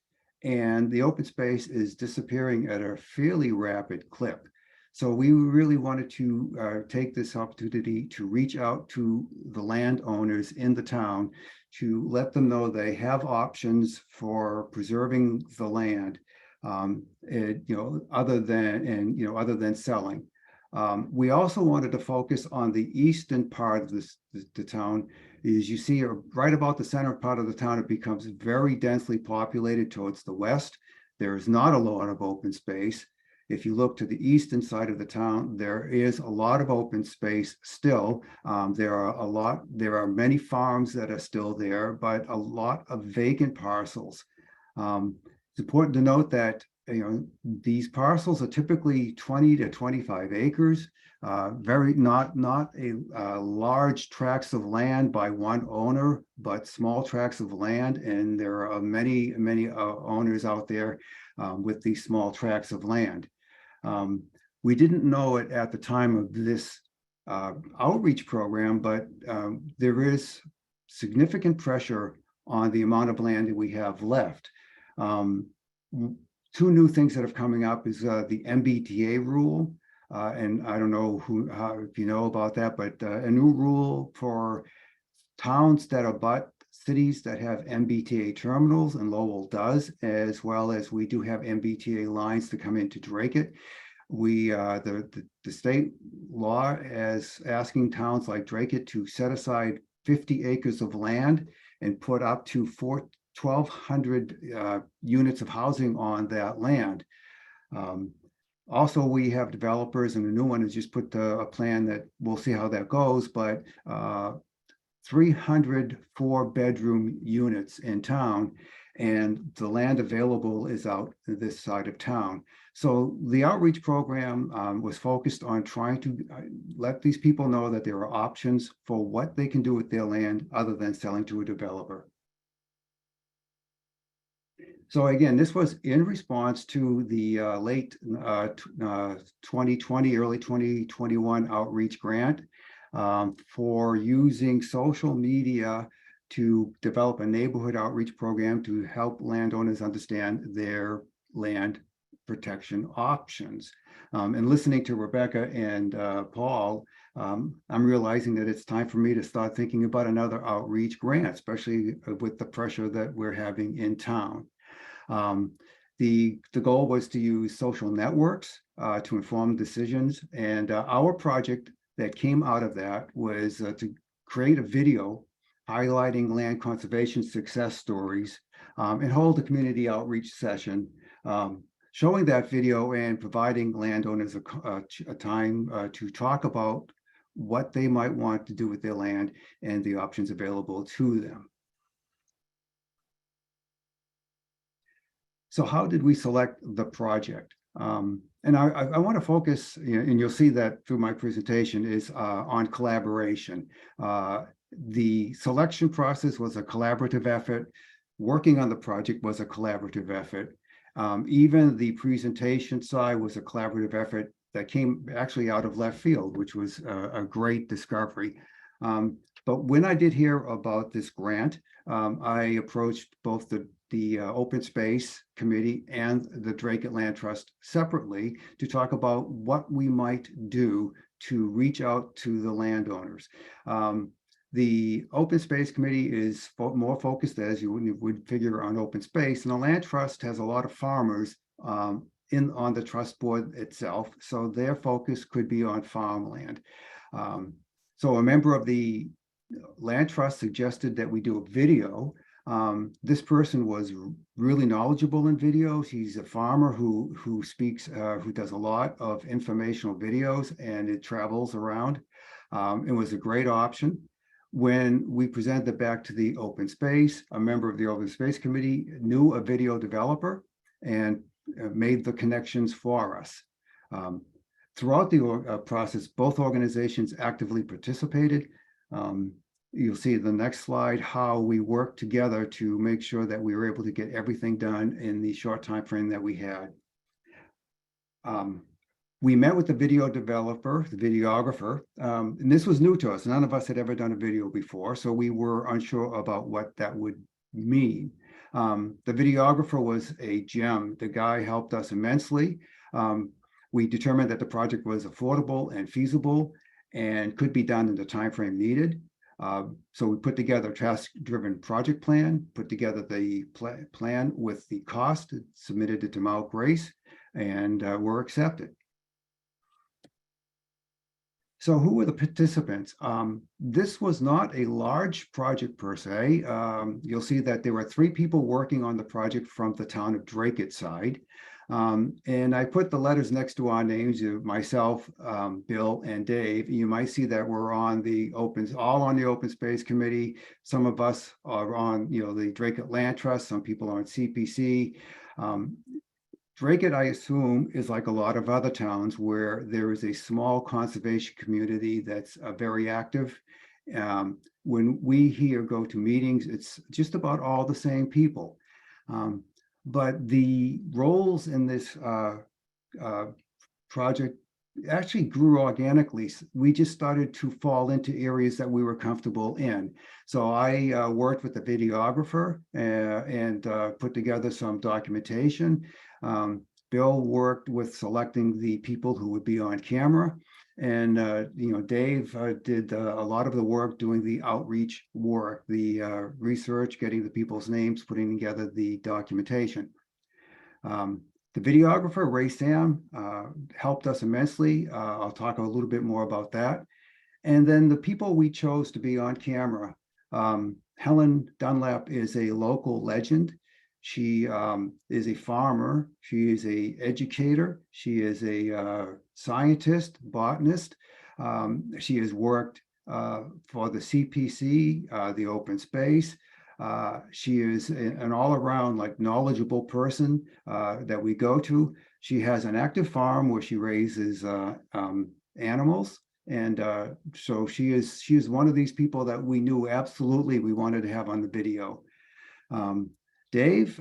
[SPEAKER 4] and the open space is disappearing at a fairly rapid clip. So we really wanted to take this opportunity to reach out to the landowners in the town to let them know they have options for preserving the land, other than selling. We also wanted to focus on the eastern part of the town. As you see, right about the center part of the town, it becomes very densely populated towards the west. There is not a lot of open space. If you look to the eastern side of the town, there is a lot of open space still. There are many farms that are still there, but a lot of vacant parcels. It's important to note that these parcels are typically 20 to 25 acres, not large tracts of land by one owner, but small tracts of land. And there are many owners out there with these small tracts of land. We didn't know it at the time of this outreach program, but there is significant pressure on the amount of land that we have left. Two new things that are coming up is the MBTA rule, and I don't know if you know about that, but a new rule for towns that abut cities that have MBTA terminals, and Lowell does, as well as we do have MBTA lines to come into Dracut. The state law is asking towns like Dracut to set aside 50 acres of land and put up to 1,200 units of housing on that land. Also, we have developers, and the new one has just put a plan that we'll see how that goes, but 300 4-bedroom units in town, and the land available is out this side of town. So the outreach program was focused on trying to let these people know that there are options for what they can do with their land other than selling to a developer. So again, this was in response to the late 2020, early 2021 outreach grant for using social media to develop a neighborhood outreach program to help landowners understand their land protection options. And listening to Rebecca and Paul, I'm realizing that it's time for me to start thinking about another outreach grant, especially with the pressure that we're having in town. The goal was to use social networks to inform decisions, and our project that came out of that was to create a video highlighting land conservation success stories and hold a community outreach session showing that video and providing landowners a time to talk about what they might want to do with their land and the options available to them. So how did we select the project? And I want to focus, and you'll see that through my presentation, is on collaboration. The selection process was a collaborative effort. Working on the project was a collaborative effort. Even the presentation side was a collaborative effort that came actually out of left field, which was a great discovery. But when I did hear about this grant, I approached both the Open Space Committee and the Dracut Land Trust separately to talk about what we might do to reach out to the landowners. The Open Space Committee is more focused, as you would figure, on open space, and the Land Trust has a lot of farmers on the trust board itself, so their focus could be on farmland. So a member of the Land Trust suggested that we do a video. This person was really knowledgeable in videos. He's a farmer who speaks, who does a lot of informational videos, and it travels around. It was a great option. When we presented it back to the Open Space, a member of the Open Space Committee knew a video developer and made the connections for us. Throughout the process, both organizations actively participated. You'll see in the next slide how we worked together to make sure that we were able to get everything done in the short time frame that we had. We met with the video developer, the videographer, and this was new to us. None of us had ever done a video before, so we were unsure about what that would mean. The videographer was a gem. The guy helped us immensely. We determined that the project was affordable and feasible and could be done in the time frame needed. So we put together a task-driven project plan, put together the plan with the cost, submitted it to Mount Grace, and were accepted. So who were the participants? This was not a large project per se. You'll see that there were 3 people working on the project from the town of Dracut side. And I put the letters next to our names, myself, Bill, and Dave. You might see that we're on all on the Open Space Committee. Some of us are on, the Dracut Land Trust. Some people are on CPC. Dracut, I assume, is like a lot of other towns where there is a small conservation community that's very active. When we here go to meetings, it's just about all the same people. But the roles in this project actually grew organically. We just started to fall into areas that we were comfortable in. So I worked with the videographer and put together some documentation. Bill worked with selecting the people who would be on camera. And, Dave did a lot of the work doing the outreach work, the research, getting the people's names, putting together the documentation. The videographer, Ray Sam, helped us immensely. I'll talk a little bit more about that. And then the people we chose to be on camera. Helen Dunlap is a local legend. She is a farmer. She is an educator. She is a scientist, botanist. She has worked for the CPC, the Open Space. She is an all-around knowledgeable person that we go to. She has an active farm where she raises animals. And so she is one of these people that we knew absolutely we wanted to have on the video. Dave,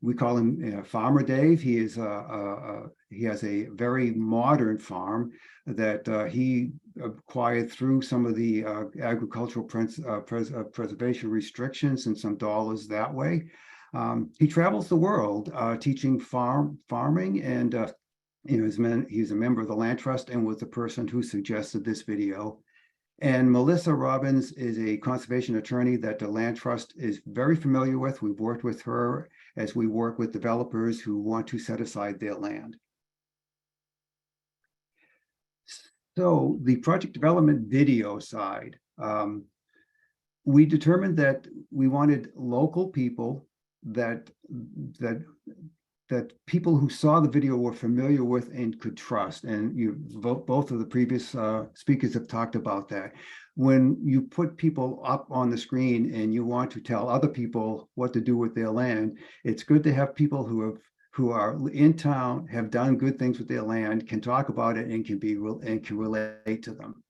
[SPEAKER 4] we call him Farmer Dave. He has a very modern farm that he acquired through some of the agricultural preservation restrictions and some dollars that way. He travels the world teaching farming, and he's a member of the Land Trust and was the person who suggested this video. And Melissa Robbins is a conservation attorney that the Land Trust is very familiar with. We've worked with her as we work with developers who want to set aside their land. So the project development video side, we determined that we wanted local people that people who saw the video were familiar with and could trust. And both of the previous speakers have talked about that. When you put people up on the screen and you want to tell other people what to do with their land, it's good to have people who are in town, have done good things with their land, can talk about it and can relate to them.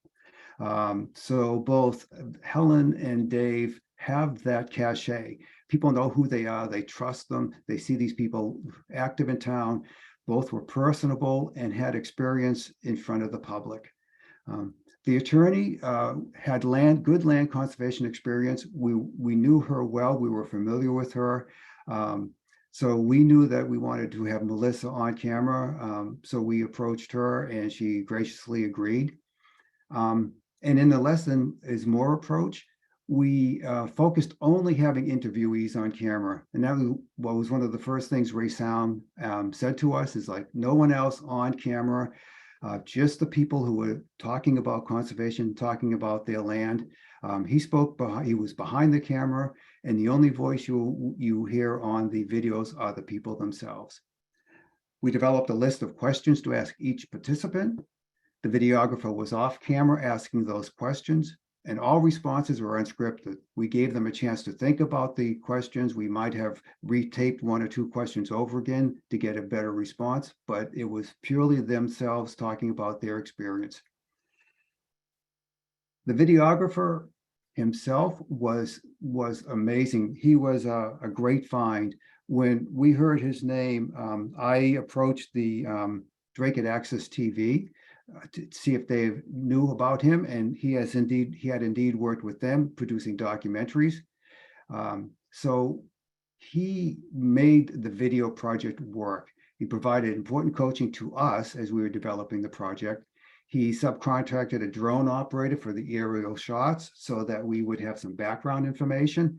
[SPEAKER 4] So both Helen and Dave have that cachet. People know who they are, they trust them, they see these people active in town. Both were personable and had experience in front of the public. The attorney had good land conservation experience. We knew her well, we were familiar with her. So we knew that we wanted to have Melissa on camera. So we approached her and she graciously agreed. And in the less than is more approach, we focused only having interviewees on camera. And that was one of the first things Ray Sound said to us, is like, no one else on camera, just the people who were talking about conservation, talking about their land. He was behind the camera, and the only voice you hear on the videos are the people themselves. We developed a list of questions to ask each participant. The videographer was off camera asking those questions, and all responses were unscripted. We gave them a chance to think about the questions. We might have retaped one or two questions over again to get a better response, but it was purely themselves talking about their experience. The videographer himself was amazing. He was a great find. When we heard his name, I approached the Dracut Access TV to see if they knew about him, and he had indeed worked with them producing documentaries. So he made the video project work. He provided important coaching to us as we were developing the project. He subcontracted a drone operator for the aerial shots so that we would have some background information.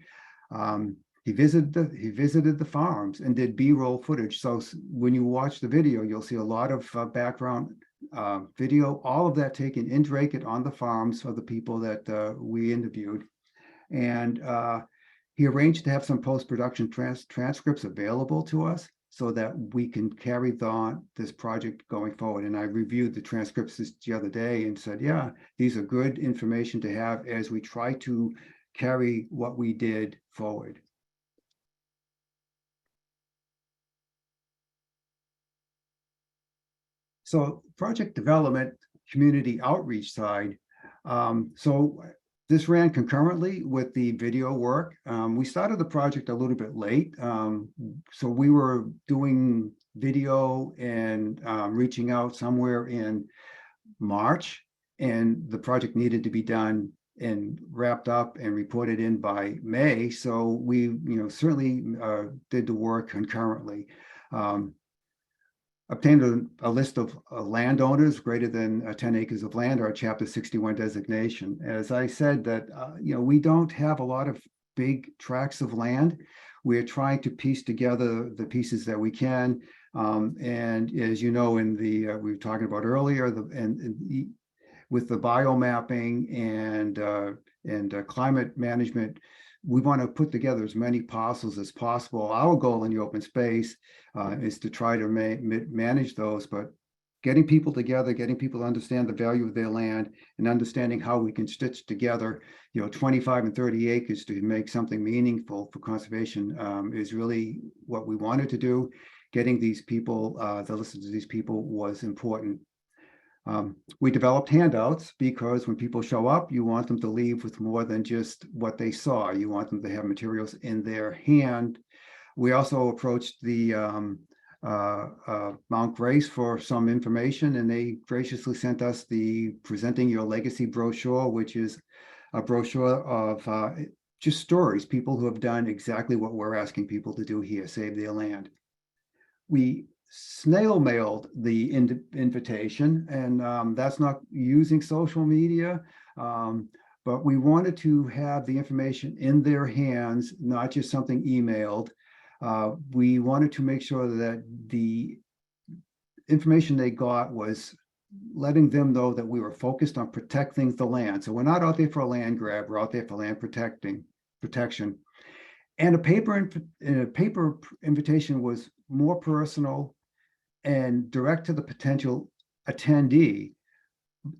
[SPEAKER 4] He visited the farms and did B-roll footage. So when you watch the video, you'll see a lot of background video, all of that taken in Dracut on the farms of the people that we interviewed. And he arranged to have some post-production transcripts available to us so that we can carry on this project going forward. And I reviewed the transcripts the other day and said, yeah, these are good information to have as we try to carry what we did forward. So project development, community outreach side. So this ran concurrently with the video work. We started the project a little bit late. So we were doing video and reaching out somewhere in March, and the project needed to be done and wrapped up and reported in by May. So we certainly did the work concurrently. Obtained a list of landowners greater than 10 acres of land, our Chapter 61 designation. As I said, that we don't have a lot of big tracts of land. We're trying to piece together the pieces that we can. And as you know, in the we were talking about earlier, with the biomapping and climate management, we want to put together as many parcels as possible. Our goal in the open space is to try to manage those, but getting people together, getting people to understand the value of their land and understanding how we can stitch together, 25 and 30 acres to make something meaningful for conservation is really what we wanted to do. Getting these people, to listen to these people was important. We developed handouts because when people show up, you want them to leave with more than just what they saw. You want them to have materials in their hand. We also approached the Mount Grace for some information, and they graciously sent us the Presenting Your Legacy brochure, which is a brochure of just stories, people who have done exactly what we're asking people to do here, save their land. We snail mailed the invitation, and that's not using social media, but we wanted to have the information in their hands, not just something emailed. We wanted to make sure that the information they got was letting them know that we were focused on protecting the land. So we're not out there for a land grab, we're out there for land protection. And a paper invitation was more personal and direct to the potential attendee.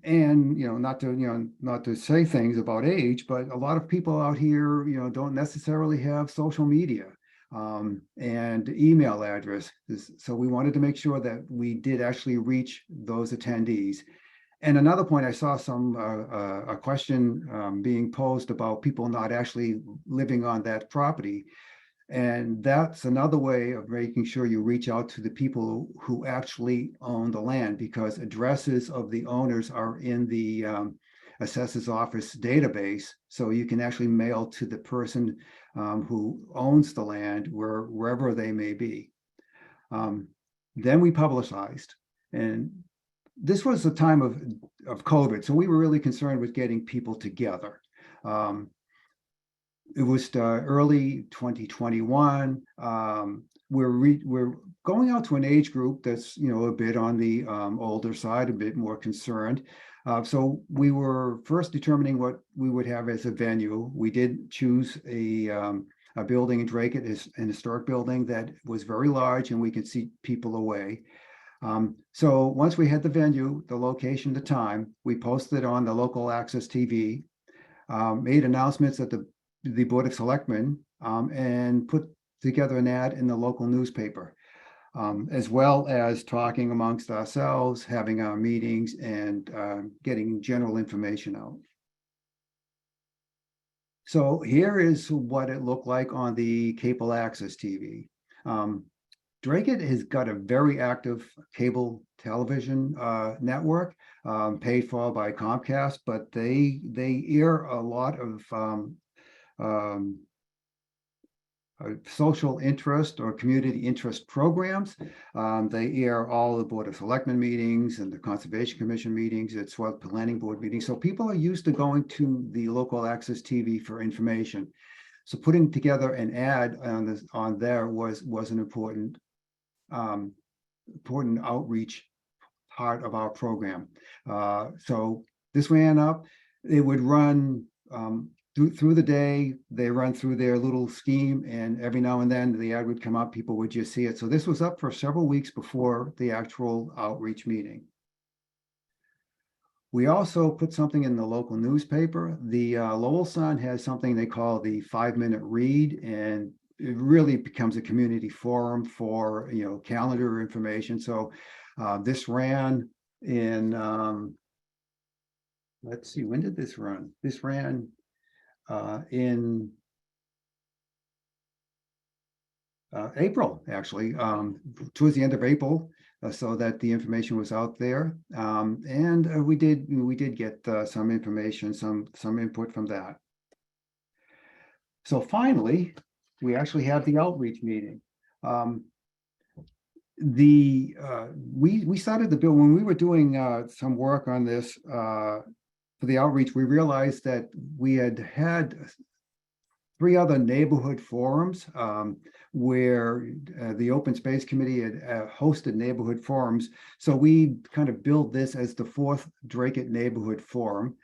[SPEAKER 4] And not to say things about age, but a lot of people out here don't necessarily have social media and email address. So we wanted to make sure that we did actually reach those attendees. And another point, I saw a question being posed about people not actually living on that property. And that's another way of making sure you reach out to the people who actually own the land, because addresses of the owners are in the assessor's office database. So you can actually mail to the person who owns the land wherever they may be. Then we publicized, and this was the time of COVID. So we were really concerned with getting people together. It was early 2021. We're going out to an age group that's a bit on the older side, a bit more concerned. So we were first determining what we would have as a venue. We did choose a building in Dracut, an historic building that was very large and we could seat people away. So once we had the venue, the location, the time, we posted on the local access TV, made announcements at the Board of Selectmen, and put together an ad in the local newspaper, as well as talking amongst ourselves, having our meetings, and getting general information out. So here is what it looked like on the cable access TV. Dracut has got a very active cable television network, paid for by Comcast, but they air a lot of social interest or community interest programs. They air all the Board of Selectmen meetings and the Conservation Commission meetings, as well as Planning Board meetings. So people are used to going to the local access TV for information. So putting together an ad on there was an important outreach part of our program. So this ran up. It would run through the day. They run through their little scheme, and every now and then the ad would come up, people would just see it. So this was up for several weeks before the actual outreach meeting. We also put something in the local newspaper. The Lowell Sun has something they call the 5-minute read, and it really becomes a community forum for calendar information. So this ran in let's see, when did this run? This ran in April, actually, towards the end of April, so that the information was out there, and we did get some information, some input from that. So finally, we actually had the outreach meeting. We started the bill when we were doing some work on this for the outreach. We realized that we had 3 other neighborhood forums where the Open Space Committee had hosted neighborhood forums. So we kind of billed this as the 4th Dracut Neighborhood Forum.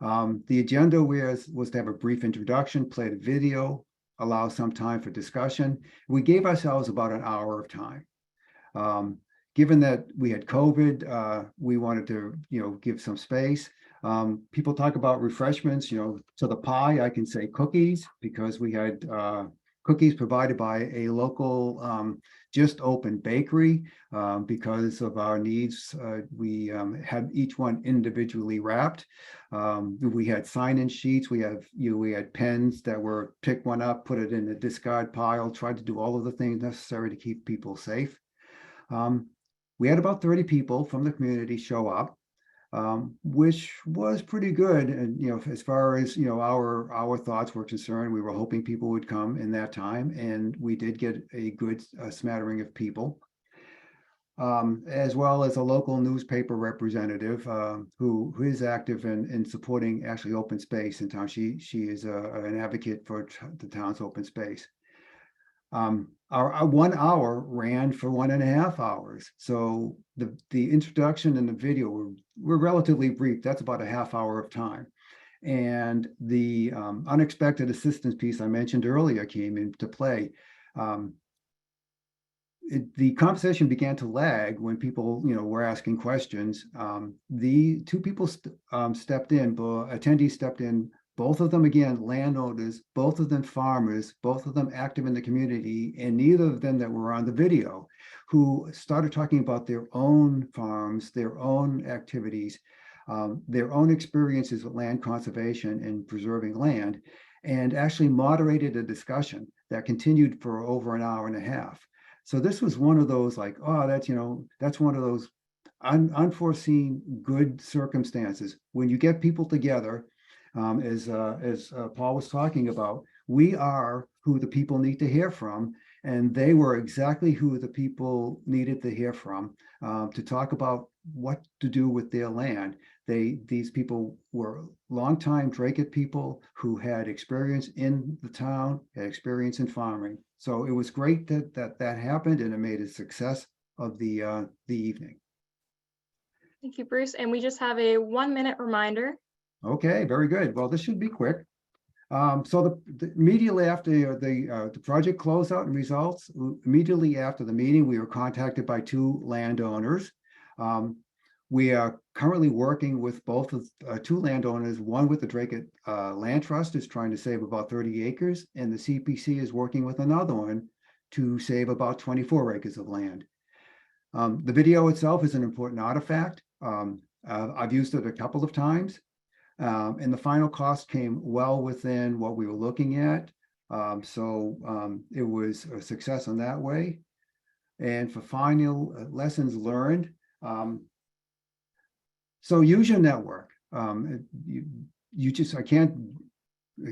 [SPEAKER 4] The agenda was to have a brief introduction, play the video, allow some time for discussion. We gave ourselves about an hour of time. Given that we had COVID, we wanted to, give some space. People talk about refreshments, to the pie, I can say cookies, because we had cookies provided by a local just opened bakery. Because of our needs, we had each one individually wrapped. We had sign-in sheets. We had pens that were pick one up, put it in the discard pile, tried to do all of the things necessary to keep people safe. We had about 30 people from the community show up. which was pretty good. And, as far as, our thoughts were concerned, we were hoping people would come in that time, and we did get a good smattering of people. As well as a local newspaper representative who is active in supporting actually open space in town. She is an advocate for the town's open space. Our 1 hour ran for 1.5 hours. So the introduction and the video were relatively brief. That's about a half hour of time. And the unexpected assistance piece I mentioned earlier came into play. The conversation began to lag when people, were asking questions. The two people stepped in, attendees stepped in, both of them, again, landowners, both of them farmers, both of them active in the community, and neither of them that were on the video, who started talking about their own farms, their own activities, their own experiences with land conservation and preserving land, and actually moderated a discussion that continued for over 1.5 hours. So this was one of those like, oh, that's one of those unforeseen good circumstances. When you get people together, as Paul was talking about, we are who the people need to hear from. And they were exactly who the people needed to hear from to talk about what to do with their land. These people were longtime Dracut people who had experience in the town, had experience in farming. So it was great that happened, and it made a success of the evening.
[SPEAKER 1] Thank you, Bruce. And we just have a 1-minute reminder.
[SPEAKER 4] Okay, very good. Well, this should be quick. So immediately after the project closeout and results, immediately after the meeting, we were contacted by 2 landowners. We are currently working with both of 2 landowners. One with the Dracut Land Trust is trying to save about 30 acres, and the CPC is working with another one to save about 24 acres of land. The video itself is an important artifact. I've used it a couple of times. And the final cost came well within what we were looking at. So it was a success in that way. And for final lessons learned, so use your network. I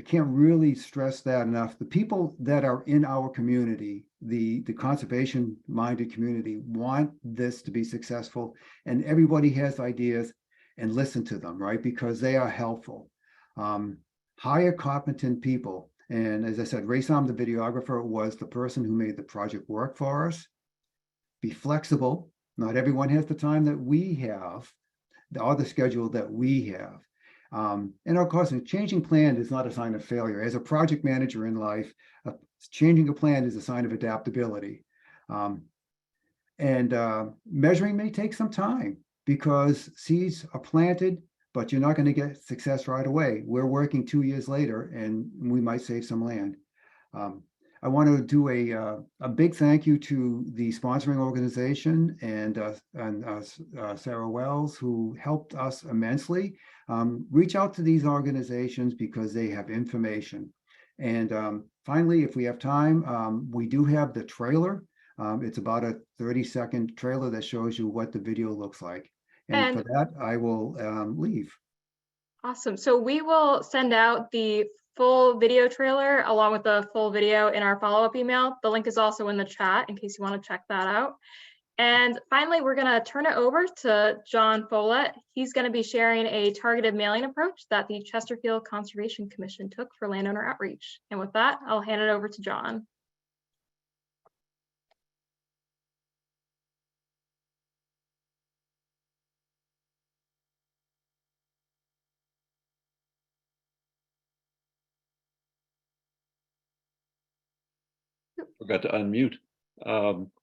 [SPEAKER 4] can't really stress that enough. The people that are in our community, the conservation minded community, want this to be successful, and everybody has ideas. And listen to them, right? Because they are helpful. Hire competent people. And as I said, Ray Sam, the videographer, was the person who made the project work for us. Be flexible. Not everyone has the time that we have, or the schedule that we have. And of course, a changing plan is not a sign of failure. As a project manager in life, changing a plan is a sign of adaptability. Measuring may take some time, because seeds are planted, but you're not going to get success right away. We're working 2 years later, and we might save some land. I want to do a big thank you to the sponsoring organization and Sarah Wells, who helped us immensely. Reach out to these organizations because they have information. And finally, if we have time, we do have the trailer. It's about a 30-second trailer that shows you what the video looks like. And for that, I will leave.
[SPEAKER 1] Awesome. So we will send out the full video trailer along with the full video in our follow-up email. The link is also in the chat in case you want to check that out. And finally, we're going to turn it over to John Follet. He's going to be sharing a targeted mailing approach that the Chesterfield Conservation Commission took for landowner outreach. And with that, I'll hand it over to John.
[SPEAKER 5] Forgot to unmute.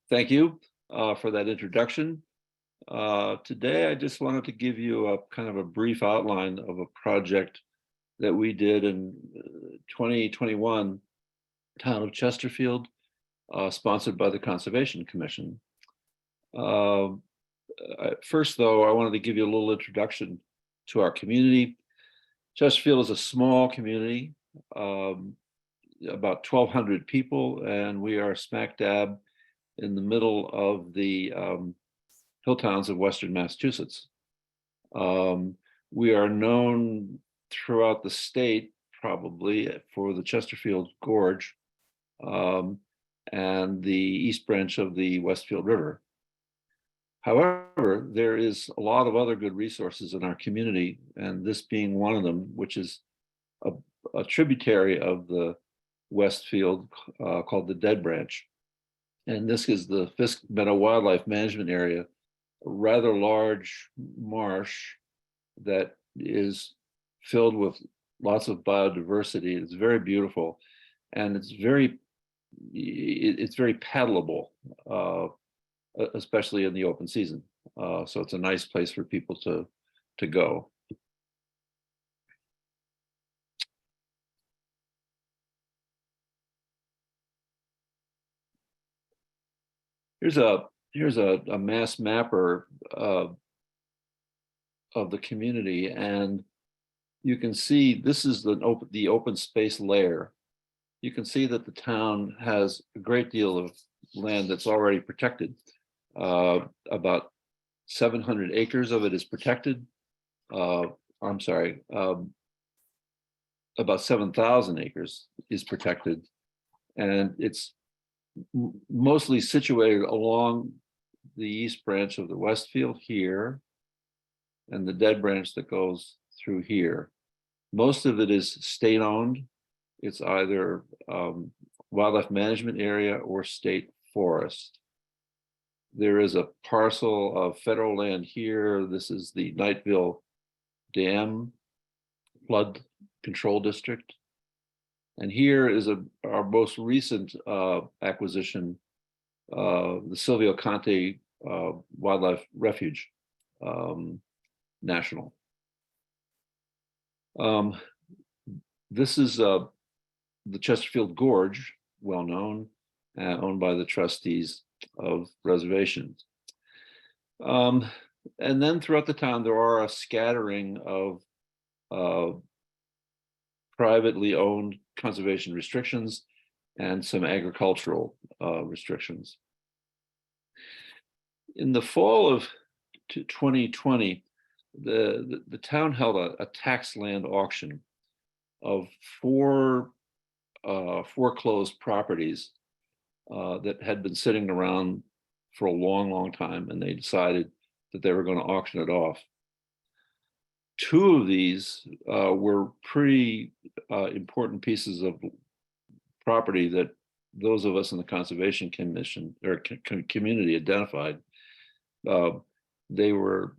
[SPEAKER 5] Thank you for that introduction. Today, I just wanted to give you a kind of a brief outline of a project that we did in 2021, town of Chesterfield, sponsored by the Conservation Commission. First, though, I wanted to give you a little introduction to our community. Chesterfield is a small community, about 1,200 people, and we are smack dab in the middle of the hill towns of Western Massachusetts. We are known throughout the state probably for the Chesterfield Gorge and the East Branch of the Westfield River. However, there is a lot of other good resources in our community, and this being one of them, which is a tributary of the Westfield called the Dead Branch. And this is the Fisk Meadow Wildlife Management Area, a rather large marsh that is filled with lots of biodiversity. It's very beautiful, and it's very paddleable, especially in the open season. So it's a nice place for people to go. Here's a mass mapper of the community, and you can see this is the open space layer. You can see that the town has a great deal of land that's already protected. About 700 acres of it is protected. I'm sorry, about 7,000 acres is protected, and it's mostly situated along the East Branch of the Westfield here, and the Dead Branch that goes through here. Most of it is state-owned. It's either wildlife management area or state forest. There is a parcel of federal land here. This is the Nightville Dam Flood Control District. And here is our most recent acquisition, the Silvio Conte Wildlife Refuge National. This is the Chesterfield Gorge, well known, owned by the trustees of reservations. And then throughout the town, there are a scattering of privately owned conservation restrictions and some agricultural restrictions. In the fall of 2020, the town held a tax land auction of four foreclosed properties that had been sitting around for a long time, and they decided that they were going to auction it off. Two of these were pretty important pieces of property that those of us in the Conservation Commission or community identified. They were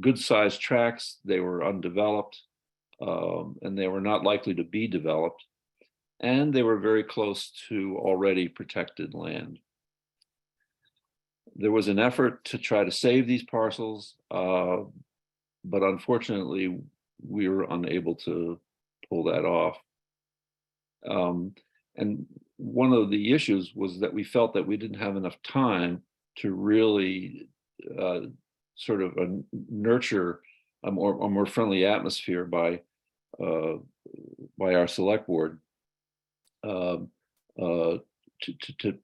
[SPEAKER 5] good-sized tracts, they were undeveloped, and they were not likely to be developed, and they were very close to already protected land. There was an effort to try to save these parcels, but unfortunately, we were unable to pull that off. And one of the issues was that we felt that we didn't have enough time to really sort of nurture a more friendly atmosphere by our select board to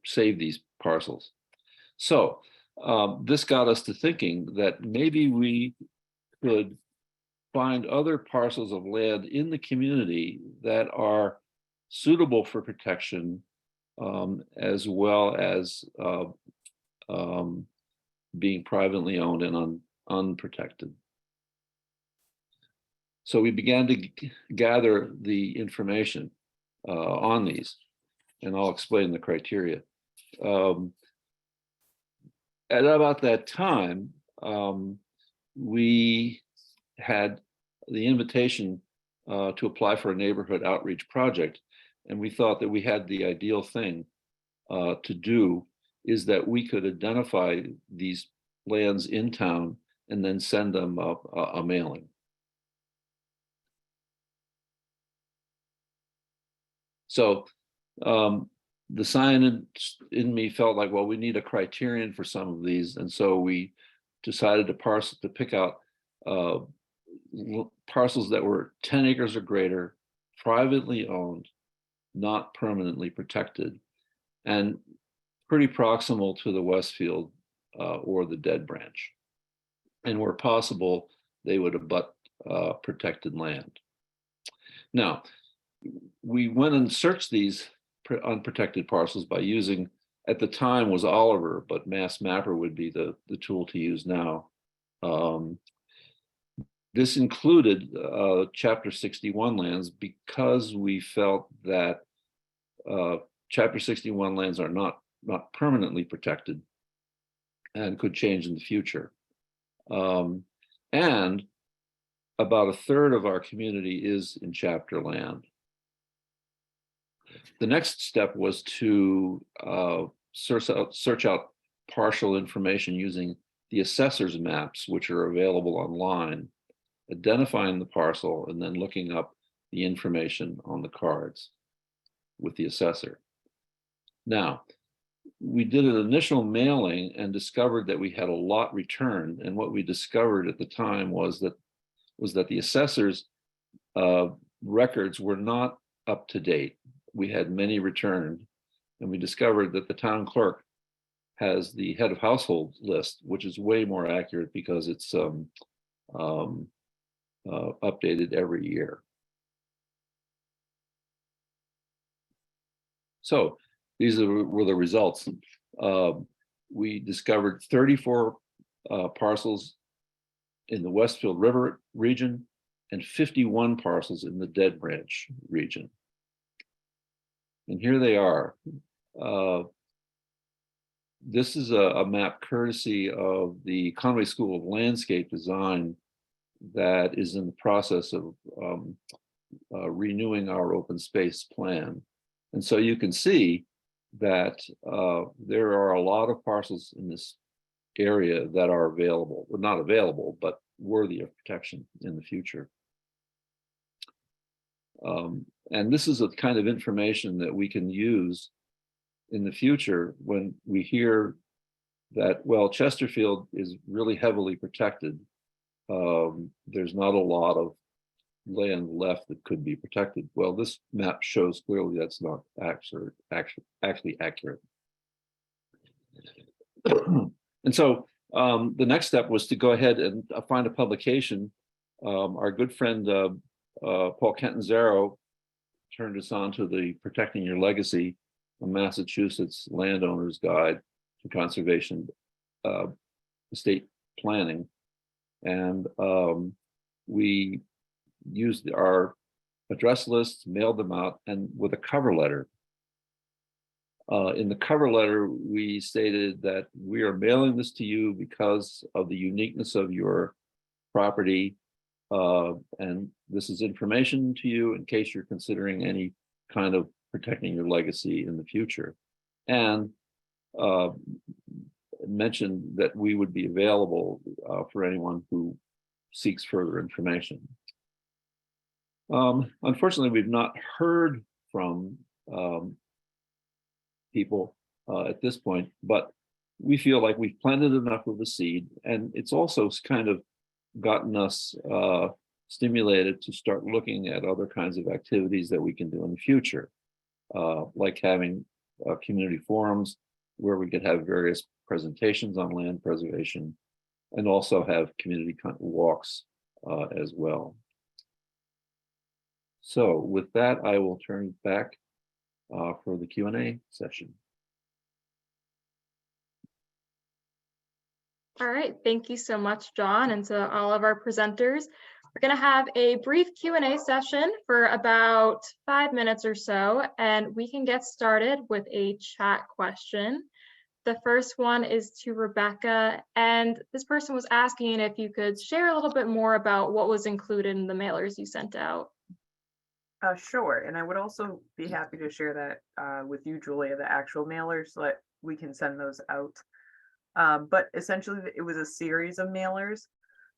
[SPEAKER 5] save these parcels. So this got us to thinking that maybe we could find other parcels of land in the community that are suitable for protection, as well as being privately owned and unprotected. So we began to gather the information on these, and I'll explain the criteria. At about that time, we had the invitation to apply for a neighborhood outreach project, and we thought that we had the ideal thing to do is that we could identify these lands in town and then send them a mailing. So the scientist in me felt like, well, we need a criterion for some of these, and so we decided to pick out parcels that were 10 acres or greater, privately owned, not permanently protected, and pretty proximal to the Westfield or the Dead Branch. and where possible, they would abut protected land. Now, we went and searched these unprotected parcels by using, at the time was Oliver, but Mass Mapper would be the tool to use now. This included Chapter 61 lands because we felt that Chapter 61 lands are not permanently protected and could change in the future. And about a third of our community is in chapter land. The next step was to search out partial information using the assessor's maps, which are available online, identifying the parcel and then looking up the information on the cards with the assessor. Now, we did an initial mailing and discovered that we had a lot returned. And what we discovered at the time was that the assessor's records were not up to date. We had many returned, and we discovered that the town clerk has the head of household list, which is way more accurate because it's updated every year. So these were the results. We discovered 34 parcels in the Westfield River region and 51 parcels in the Dead Branch region. And here they are. This is a map courtesy of the Conway School of Landscape Design that is in the process of renewing our open space plan. And so you can see that there are a lot of parcels in this area that are available, well, not available, but worthy of protection in the future. And this is the kind of information that we can use in the future when we hear that, well, Chesterfield is really heavily protected. There's not a lot of land left that could be protected. Well, this map shows clearly that's not actually accurate. And so the next step was to go ahead and find a publication. Our good friend Paul Catanzaro turned us on to the Protecting Your Legacy, a Massachusetts Landowner's Guide to Conservation Estate Planning. And we used our address lists, mailed them out, and with a cover letter. In the cover letter, we stated that we are mailing this to you because of the uniqueness of your property. And this is information to you in case you're considering any kind of protecting your legacy in the future. And mentioned that we would be available for anyone who seeks further information. Unfortunately, we've not heard from people at this point, but we feel like we've planted enough of a seed, and it's also kind of gotten us stimulated to start looking at other kinds of activities that we can do in the future, like having community forums where we could have various presentations on land preservation and also have community walks as well. So with that, I will turn it back for the Q&A session.
[SPEAKER 1] All right, thank you so much, John, and to all of our presenters. We're going to have a brief Q&A session for about 5 minutes or so, and we can get started with a chat question. The first one is to Rebecca, and this person was asking if you could share a little bit more about what was included in the mailers you sent out.
[SPEAKER 3] Sure, and I would also be happy to share that with you, Julia, the actual mailers, so that we can send those out. But essentially, it was a series of mailers.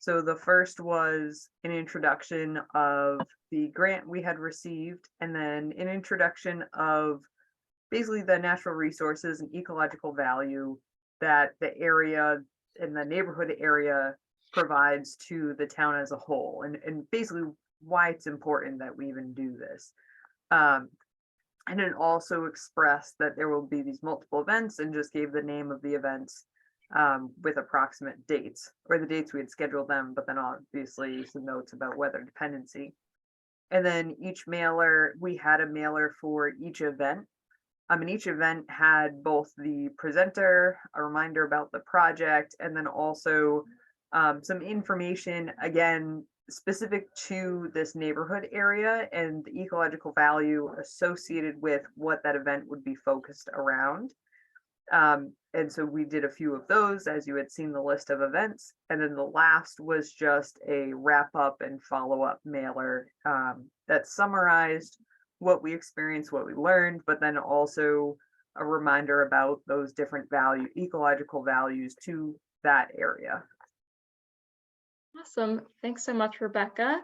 [SPEAKER 3] So the first was an introduction of the grant we had received, and then an introduction of basically the natural resources and ecological value that the area and the neighborhood area provides to the town as a whole, and basically why it's important that we even do this. And it also expressed that there will be these multiple events and just gave the name of the events with approximate dates, or the dates we had scheduled them, but then obviously some notes about weather dependency. And then each mailer, we had a mailer for each event. And each event had both the presenter, a reminder about the project, and then also some information, again, specific to this neighborhood area and the ecological value associated with what that event would be focused around. And so we did a few of those, as you had seen the list of events. And then the last was just a wrap up and follow up mailer that summarized what we experienced, what we learned, but then also a reminder about those different ecological values to that area.
[SPEAKER 1] Awesome. Thanks so much, Rebecca.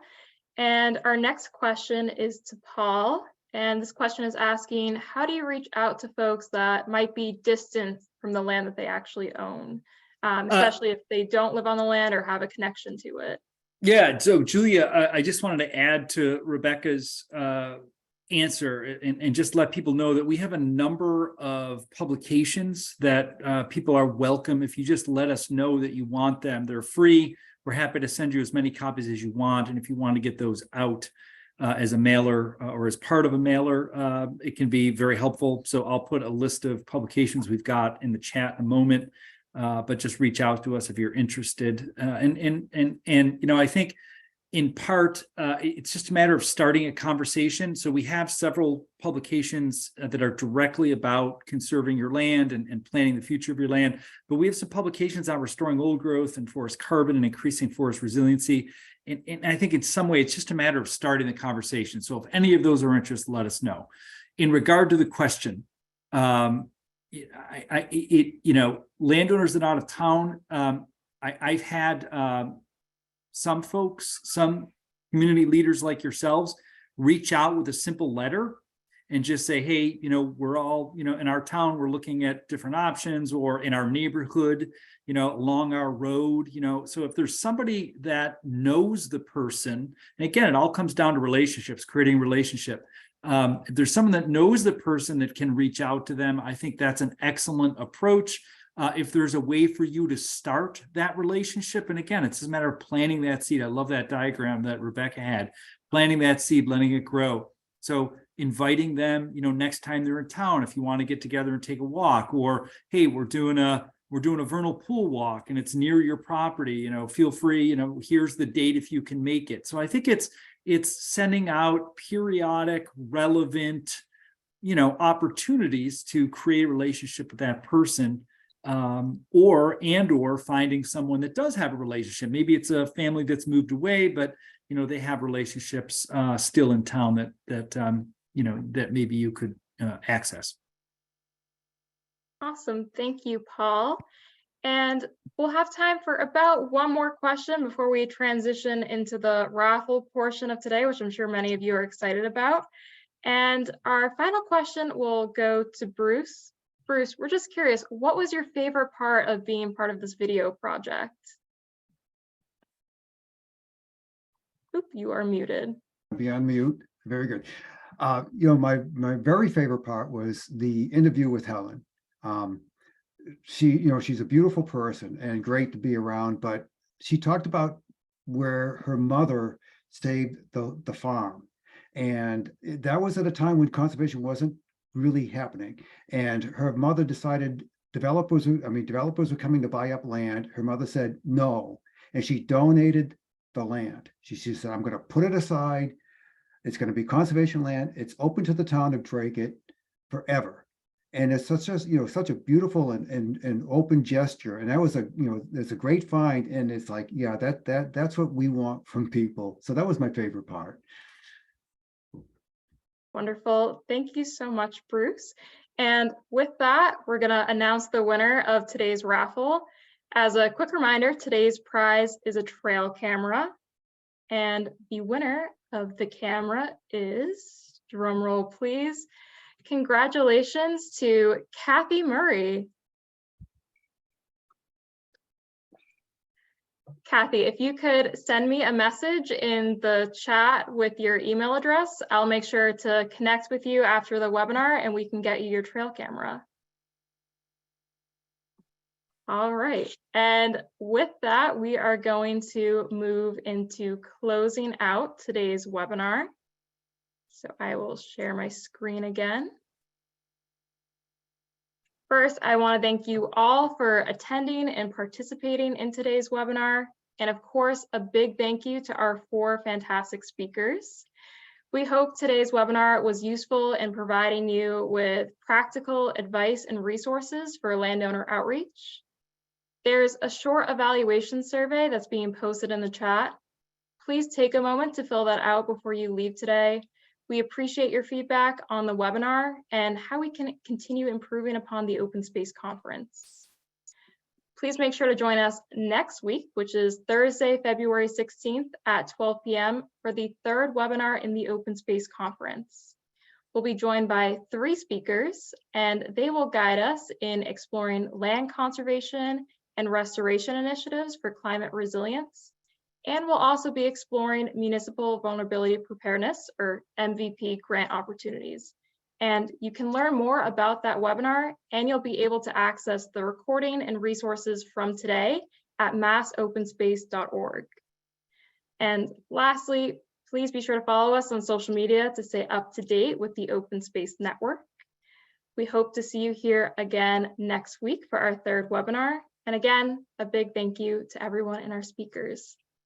[SPEAKER 1] And our next question is to Paul. And this question is asking, how do you reach out to folks that might be distant from the land that they actually own, especially if they don't live on the land or have a connection to it?
[SPEAKER 2] Yeah, so Julia, I just wanted to add to Rebecca's answer and just let people know that we have a number of publications that people are welcome. If you just let us know that you want them, they're free. We're happy to send you as many copies as you want. And if you want to get those out as a mailer or as part of a mailer, it can be very helpful. So I'll put a list of publications we've got in the chat in a moment, but just reach out to us if you're interested. And you know, I think in part, it's just a matter of starting a conversation. So we have several publications that are directly about conserving your land and planning the future of your land. But we have some publications on restoring old growth and forest carbon and increasing forest resiliency. And I think in some way, it's just a matter of starting the conversation. So if any of those are interested, let us know. In regard to the question, you know, landowners that are out of town, I've had some folks, some community leaders like yourselves, reach out with a simple letter and just say, hey, you know, we're all, you know, in our town, we're looking at different options, or in our neighborhood, you know, along our road, you know. So if there's somebody that knows the person, and again, it all comes down to relationships, creating a relationship. If there's someone that knows the person that can reach out to them, I think that's an excellent approach. If there's a way for you to start that relationship, and again, it's a matter of planting that seed. I love that diagram that Rebecca had, planting that seed, letting it grow. So inviting them, you know, next time they're in town, if you want to get together and take a walk, or, hey, we're doing a vernal pool walk and it's near your property, you know, feel free, you know, here's the date if you can make it. So I think it's sending out periodic, relevant, you know, opportunities to create a relationship with that person. Or finding someone that does have a relationship. Maybe it's a family that's moved away, but you know, they have relationships still in town that you know, that maybe you could access.
[SPEAKER 1] Awesome. Thank you, Paul. And we'll have time for about one more question before we transition into the raffle portion of today, which I'm sure many of you are excited about. And our final question will go to Bruce. Bruce, we're just curious, what was your favorite part of being part of this video project? Oop, you are muted.
[SPEAKER 4] Be on mute. Very good. You know, my very favorite part was the interview with Helen. She, you know, she's a beautiful person and great to be around, but she talked about where her mother saved the farm. And that was at a time when conservation wasn't really happening. And her mother decided developers were coming to buy up land. Her mother said no, and she donated the land. She said, I'm going to put it aside. It's going to be conservation land. It's open to the town of Dracut forever. And it's such a beautiful and open gesture. And that was it's a great find. And it's like, yeah, that's what we want from people. So that was my favorite part.
[SPEAKER 1] Wonderful. Thank you so much, Bruce. And with that, we're going to announce the winner of today's raffle. As a quick reminder, today's prize is a trail camera. And the winner of the camera is, drum roll please, congratulations to Kathy Murray. Kathy, if you could send me a message in the chat with your email address, I'll make sure to connect with you after the webinar and we can get you your trail camera. All right, and with that, we are going to move into closing out today's webinar. So I will share my screen again. First, I want to thank you all for attending and participating in today's webinar. And of course, a big thank you to our 4 fantastic speakers. We hope today's webinar was useful in providing you with practical advice and resources for landowner outreach. There's a short evaluation survey that's being posted in the chat. Please take a moment to fill that out before you leave today. We appreciate your feedback on the webinar and how we can continue improving upon the Open Space Conference. Please make sure to join us next week, which is Thursday, February 16th at 12 p.m. for the 3rd webinar in the Open Space Conference. We'll be joined by 3 speakers, and they will guide us in exploring land conservation and restoration initiatives for climate resilience. And we'll also be exploring municipal vulnerability preparedness, or MVP, grant opportunities. And you can learn more about that webinar, and you'll be able to access the recording and resources from today at massopenspace.org. And lastly, please be sure to follow us on social media to stay up to date with the Open Space Network. We hope to see you here again next week for our 3rd webinar. And again, a big thank you to everyone and our speakers.